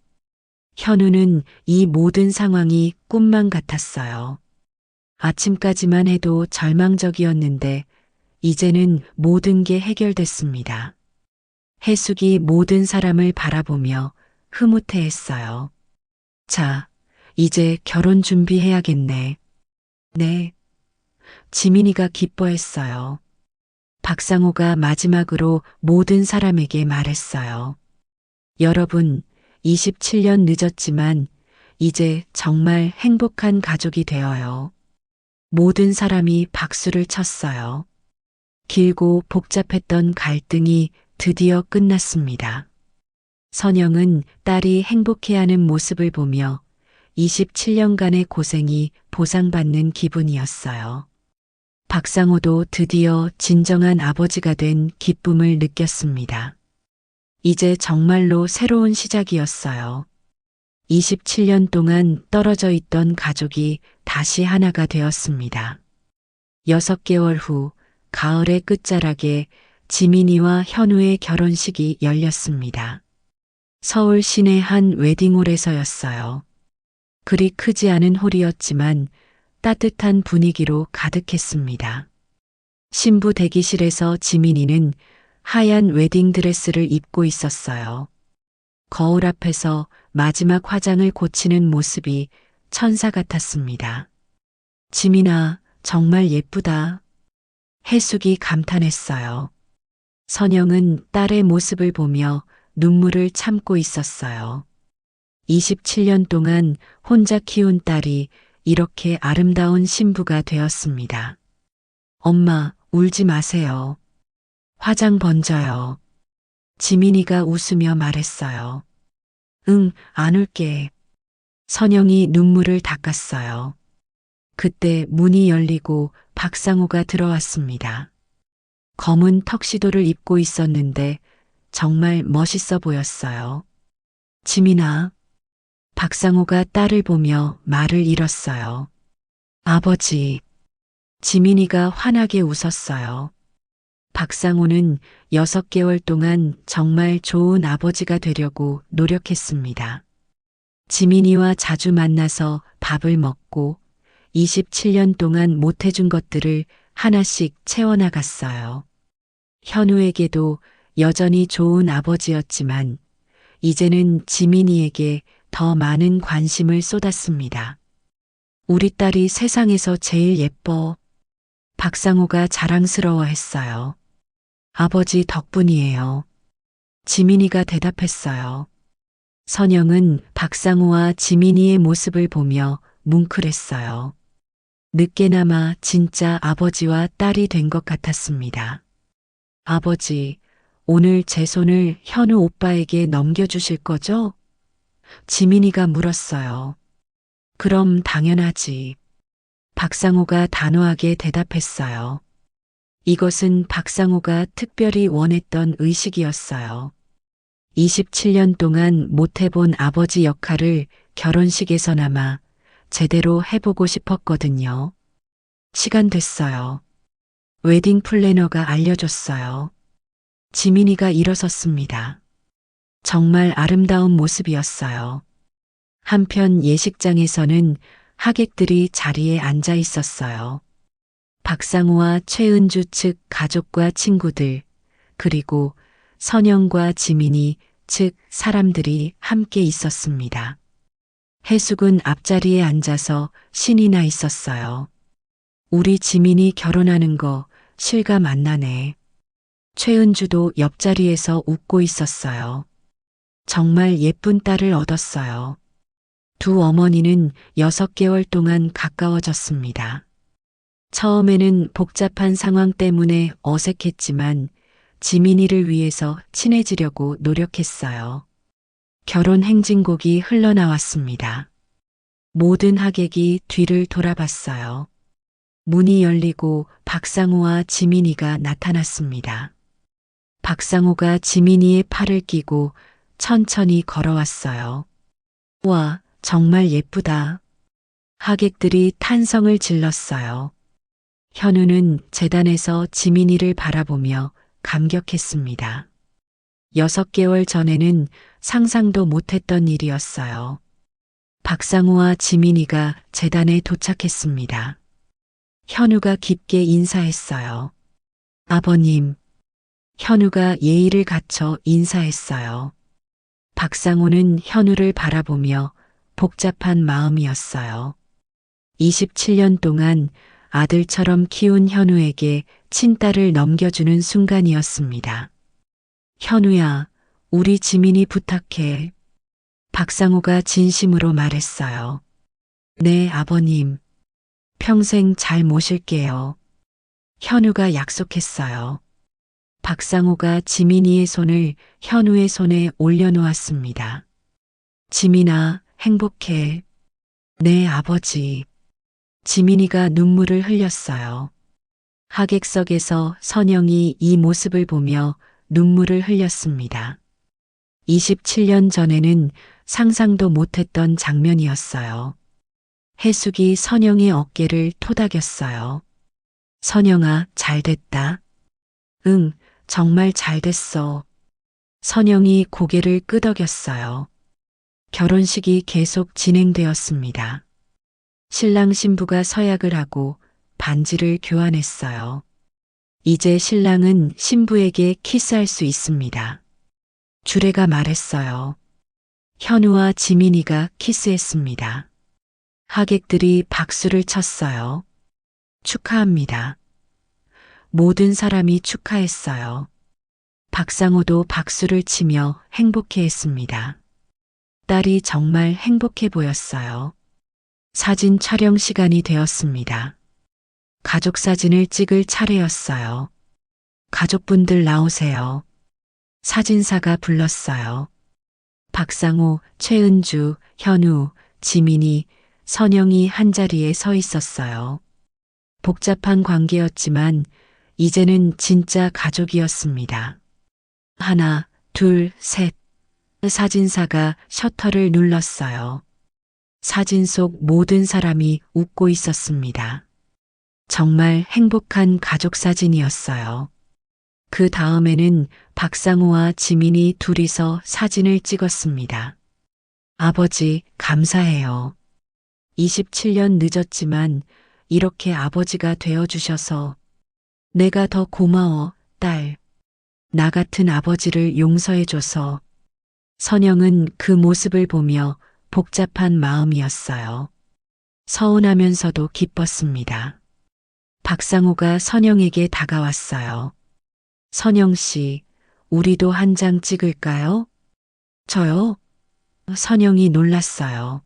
현우는 이 모든 상황이 꿈만 같았어요. 아침까지만 해도 절망적이었는데 이제는 모든 게 해결됐습니다. 해숙이 모든 사람을 바라보며 흐뭇해했어요. 자, 이제 결혼 준비해야겠네. 네. 지민이가 기뻐했어요. 박상호가 마지막으로 모든 사람에게 말했어요. 여러분, 27년 늦었지만 이제 정말 행복한 가족이 되어요. 모든 사람이 박수를 쳤어요. 길고 복잡했던 갈등이 드디어 끝났습니다. 선영은 딸이 행복해하는 모습을 보며 27년간의 고생이 보상받는 기분이었어요. 박상호도 드디어 진정한 아버지가 된 기쁨을 느꼈습니다. 이제 정말로 새로운 시작이었어요. 27년 동안 떨어져 있던 가족이 다시 하나가 되었습니다. 6개월 후 가을의 끝자락에 지민이와 현우의 결혼식이 열렸습니다. 서울 시내 한 웨딩홀에서였어요. 그리 크지 않은 홀이었지만 따뜻한 분위기로 가득했습니다. 신부 대기실에서 지민이는 하얀 웨딩드레스를 입고 있었어요. 거울 앞에서 마지막 화장을 고치는 모습이 천사 같았습니다. 지민아, 정말 예쁘다. 해숙이 감탄했어요. 선영은 딸의 모습을 보며 눈물을 참고 있었어요. 27년 동안 혼자 키운 딸이 이렇게 아름다운 신부가 되었습니다. 엄마, 울지 마세요. 화장 번져요. 지민이가 웃으며 말했어요. 응, 안 울게. 선영이 눈물을 닦았어요. 그때 문이 열리고 박상호가 들어왔습니다. 검은 턱시도를 입고 있었는데 정말 멋있어 보였어요. 지민아. 박상호가 딸을 보며 말을 잃었어요. 아버지. 지민이가 환하게 웃었어요. 박상호는 6개월 동안 정말 좋은 아버지가 되려고 노력했습니다. 지민이와 자주 만나서 밥을 먹고 27년 동안 못해준 것들을 하나씩 채워나갔어요. 현우에게도 여전히 좋은 아버지였지만 이제는 지민이에게 더 많은 관심을 쏟았습니다. 우리 딸이 세상에서 제일 예뻐. 박상호가 자랑스러워했어요. 아버지 덕분이에요. 지민이가 대답했어요. 선영은 박상호와 지민이의 모습을 보며 뭉클했어요. 늦게나마 진짜 아버지와 딸이 된 것 같았습니다. 아버지, 오늘 제 손을 현우 오빠에게 넘겨주실 거죠? 지민이가 물었어요. 그럼 당연하지. 박상호가 단호하게 대답했어요. 이것은 박상호가 특별히 원했던 의식이었어요. 27년 동안 못해본 아버지 역할을 결혼식에서나마 제대로 해보고 싶었거든요. 시간 됐어요. 웨딩 플래너가 알려줬어요. 지민이가 일어섰습니다. 정말 아름다운 모습이었어요. 한편 예식장에서는 하객들이 자리에 앉아 있었어요. 박상우와 최은주 측 가족과 친구들, 그리고 선영과 지민이 즉 사람들이 함께 있었습니다. 해숙은 앞자리에 앉아서 신이 나 있었어요. 우리 지민이 결혼하는 거 실감 안 나네. 최은주도 옆자리에서 웃고 있었어요. 정말 예쁜 딸을 얻었어요. 두 어머니는 6개월 동안 가까워졌습니다. 처음에는 복잡한 상황 때문에 어색했지만 지민이를 위해서 친해지려고 노력했어요. 결혼 행진곡이 흘러나왔습니다. 모든 하객이 뒤를 돌아봤어요. 문이 열리고 박상호와 지민이가 나타났습니다. 박상호가 지민이의 팔을 끼고 천천히 걸어왔어요. 와, 정말 예쁘다. 하객들이 탄성을 질렀어요. 현우는 재단에서 지민이를 바라보며 감격했습니다. 6개월 전에는 상상도 못했던 일이었어요. 박상우와 지민이가 재단에 도착했습니다. 현우가 깊게 인사했어요. 아버님. 현우가 예의를 갖춰 인사했어요. 박상우는 현우를 바라보며 복잡한 마음이었어요. 27년 동안 아들처럼 키운 현우에게 친딸을 넘겨주는 순간이었습니다. 현우야, 우리 지민이 부탁해. 박상우가 진심으로 말했어요. 네, 아버님. 평생 잘 모실게요. 현우가 약속했어요. 박상우가 지민이의 손을 현우의 손에 올려놓았습니다. 지민아, 행복해. 네, 아버지. 지민이가 눈물을 흘렸어요. 하객석에서 선영이 이 모습을 보며 눈물을 흘렸습니다. 27년 전에는 상상도 못했던 장면이었어요. 해숙이 선영의 어깨를 토닥였어요. 선영아, 잘됐다. 응, 정말 잘됐어. 선영이 고개를 끄덕였어요. 결혼식이 계속 진행되었습니다. 신랑 신부가 서약을 하고 반지를 교환했어요. 이제 신랑은 신부에게 키스할 수 있습니다. 주례가 말했어요. 현우와 지민이가 키스했습니다. 하객들이 박수를 쳤어요. 축하합니다. 모든 사람이 축하했어요. 박상우도 박수를 치며 행복해했습니다. 딸이 정말 행복해 보였어요. 사진 촬영 시간이 되었습니다. 가족 사진을 찍을 차례였어요. 가족분들 나오세요. 사진사가 불렀어요. 박상우, 최은주, 현우, 지민이, 선영이 한자리에 서 있었어요. 복잡한 관계였지만 이제는 진짜 가족이었습니다. 하나, 둘, 셋. 사진사가 셔터를 눌렀어요. 사진 속 모든 사람이 웃고 있었습니다. 정말 행복한 가족 사진이었어요. 그 다음에는 박상우와 지민이 둘이서 사진을 찍었습니다. 아버지, 감사해요. 27년 늦었지만 이렇게 아버지가 되어주셔서 내가 더 고마워, 딸. 나 같은 아버지를 용서해줘서. 선영은 그 모습을 보며 복잡한 마음이었어요. 서운하면서도 기뻤습니다. 박상우가 선영에게 다가왔어요. 선영 씨, 우리도 한 장 찍을까요? 저요? 선영이 놀랐어요.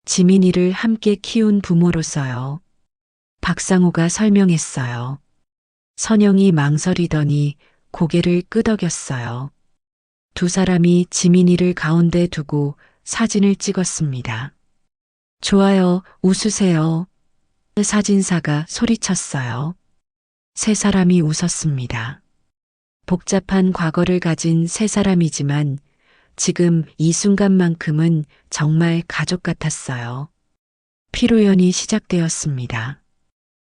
지민이를 함께 키운 부모로서요. 박상우가 설명했어요. 선영이 망설이더니 고개를 끄덕였어요. 두 사람이 지민이를 가운데 두고 사진을 찍었습니다. 좋아요, 웃으세요. 사진사가 소리쳤어요. 세 사람이 웃었습니다. 복잡한 과거를 가진 세 사람이지만 지금 이 순간만큼은 정말 가족 같았어요. 피로연이 시작되었습니다.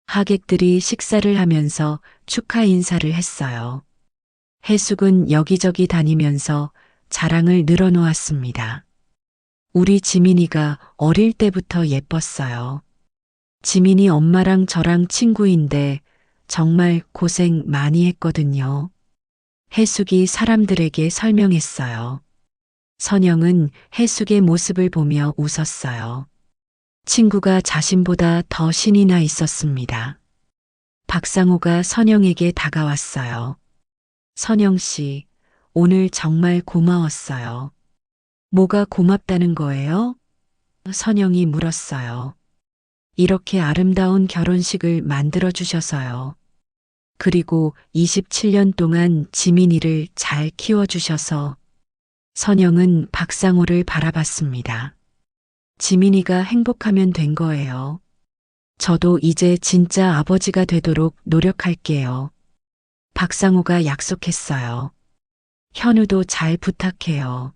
하객들이 식사를 하면서 축하 인사를 했어요. 해숙은 여기저기 다니면서 자랑을 늘어놓았습니다. 우리 지민이가 어릴 때부터 예뻤어요. 지민이 엄마랑 저랑 친구인데 정말 고생 많이 했거든요. 해숙이 사람들에게 설명했어요. 선영은 해숙의 모습을 보며 웃었어요. 친구가 자신보다 더 신이 나 있었습니다. 박상우가 선영에게 다가왔어요. 선영 씨, 오늘 정말 고마웠어요. 뭐가 고맙다는 거예요? 선영이 물었어요. 이렇게 아름다운 결혼식을 만들어 주셔서요. 그리고 27년 동안 지민이를 잘 키워주셔서. 선영은 박상우를 바라봤습니다. 지민이가 행복하면 된 거예요. 저도 이제 진짜 아버지가 되도록 노력할게요. 박상우가 약속했어요. 현우도 잘 부탁해요.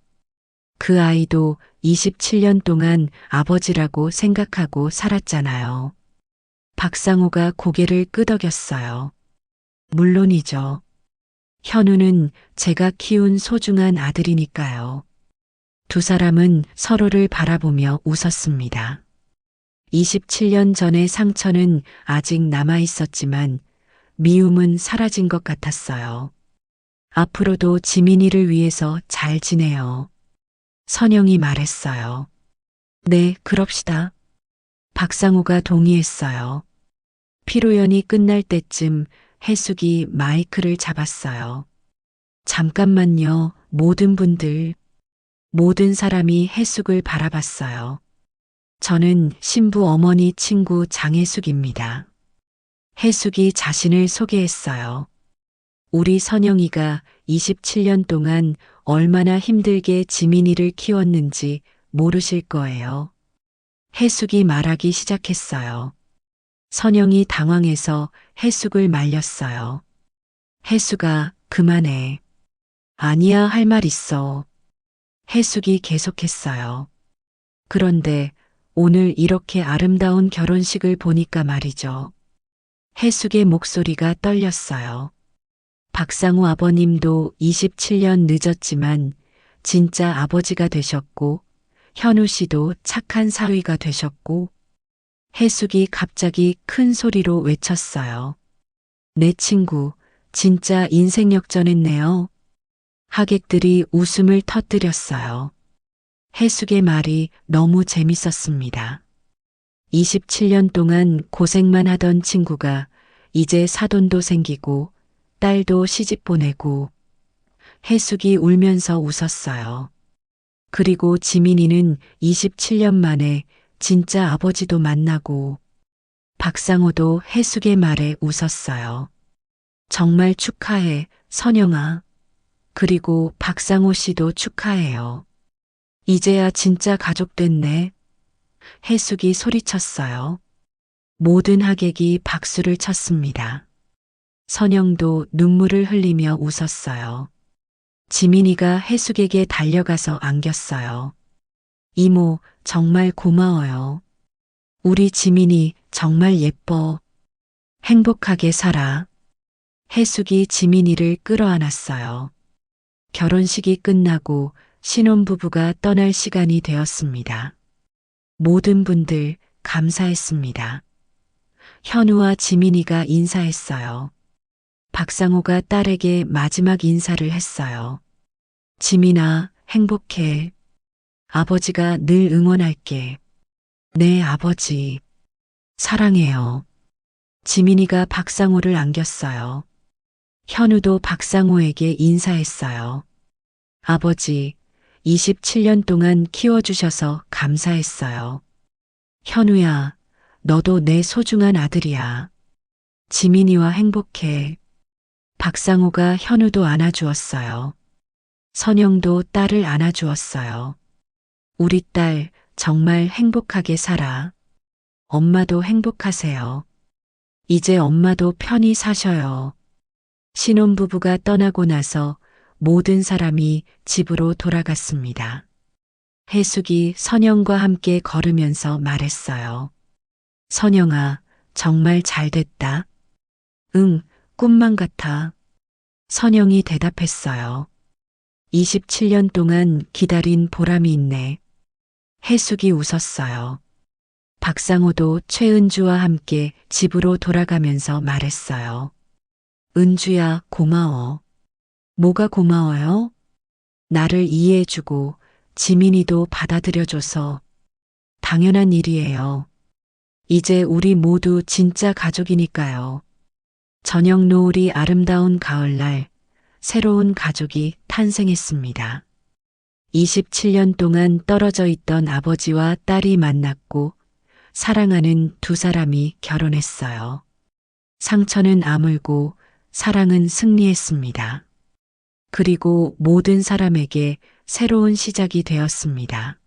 그 아이도 27년 동안 아버지라고 생각하고 살았잖아요. 박상호가 고개를 끄덕였어요. 물론이죠. 현우는 제가 키운 소중한 아들이니까요. 두 사람은 서로를 바라보며 웃었습니다. 27년 전의 상처는 아직 남아 있었지만 미움은 사라진 것 같았어요. 앞으로도 지민이를 위해서 잘 지내요. 선영이 말했어요. 네, 그럽시다. 박상우가 동의했어요. 피로연이 끝날 때쯤 해숙이 마이크를 잡았어요. 잠깐만요, 모든 분들. 모든 사람이 해숙을 바라봤어요. 저는 신부 어머니 친구 장혜숙입니다. 해숙이 자신을 소개했어요. 우리 선영이가 27년 동안 얼마나 힘들게 지민이를 키웠는지 모르실 거예요. 해숙이 말하기 시작했어요. 선영이 당황해서 해숙을 말렸어요. 해숙아, 그만해. 아니야, 할 말 있어. 해숙이 계속했어요. 그런데 오늘 이렇게 아름다운 결혼식을 보니까 말이죠. 해숙의 목소리가 떨렸어요. 박상우 아버님도 27년 늦었지만 진짜 아버지가 되셨고, 현우 씨도 착한 사위가 되셨고, 해숙이 갑자기 큰 소리로 외쳤어요. 내 친구, 진짜 인생 역전했네요. 하객들이 웃음을 터뜨렸어요. 해숙의 말이 너무 재밌었습니다. 27년 동안 고생만 하던 친구가 이제 사돈도 생기고 딸도 시집 보내고. 해숙이 울면서 웃었어요. 그리고 지민이는 27년 만에 진짜 아버지도 만나고. 박상호도 해숙의 말에 웃었어요. 정말 축하해, 선영아. 그리고 박상호 씨도 축하해요. 이제야 진짜 가족 됐네. 해숙이 소리쳤어요. 모든 하객이 박수를 쳤습니다. 선영도 눈물을 흘리며 웃었어요. 지민이가 해숙에게 달려가서 안겼어요. 이모, 정말 고마워요. 우리 지민이 정말 예뻐. 행복하게 살아. 해숙이 지민이를 끌어안았어요. 결혼식이 끝나고 신혼부부가 떠날 시간이 되었습니다. 모든 분들 감사했습니다. 현우와 지민이가 인사했어요. 박상호가 딸에게 마지막 인사를 했어요. 지민아, 행복해. 아버지가 늘 응원할게. 네, 아버지. 사랑해요. 지민이가 박상호를 안겼어요. 현우도 박상호에게 인사했어요. 아버지, 27년 동안 키워주셔서 감사했어요. 현우야, 너도 내 소중한 아들이야. 지민이와 행복해. 박상호가 현우도 안아주었어요. 선영도 딸을 안아주었어요. 우리 딸 정말 행복하게 살아. 엄마도 행복하세요. 이제 엄마도 편히 사셔요. 신혼부부가 떠나고 나서 모든 사람이 집으로 돌아갔습니다. 해숙이 선영과 함께 걸으면서 말했어요. 선영아, 정말 잘 됐다. 응, 꿈만 같아. 선영이 대답했어요. 27년 동안 기다린 보람이 있네. 해숙이 웃었어요. 박상호도 최은주와 함께 집으로 돌아가면서 말했어요. 은주야, 고마워. 뭐가 고마워요? 나를 이해해주고 지민이도 받아들여줘서. 당연한 일이에요. 이제 우리 모두 진짜 가족이니까요. 저녁 노을이 아름다운 가을날, 새로운 가족이 탄생했습니다. 27년 동안 떨어져 있던 아버지와 딸이 만났고, 사랑하는 두 사람이 결혼했어요. 상처는 아물고 사랑은 승리했습니다. 그리고 모든 사람에게 새로운 시작이 되었습니다.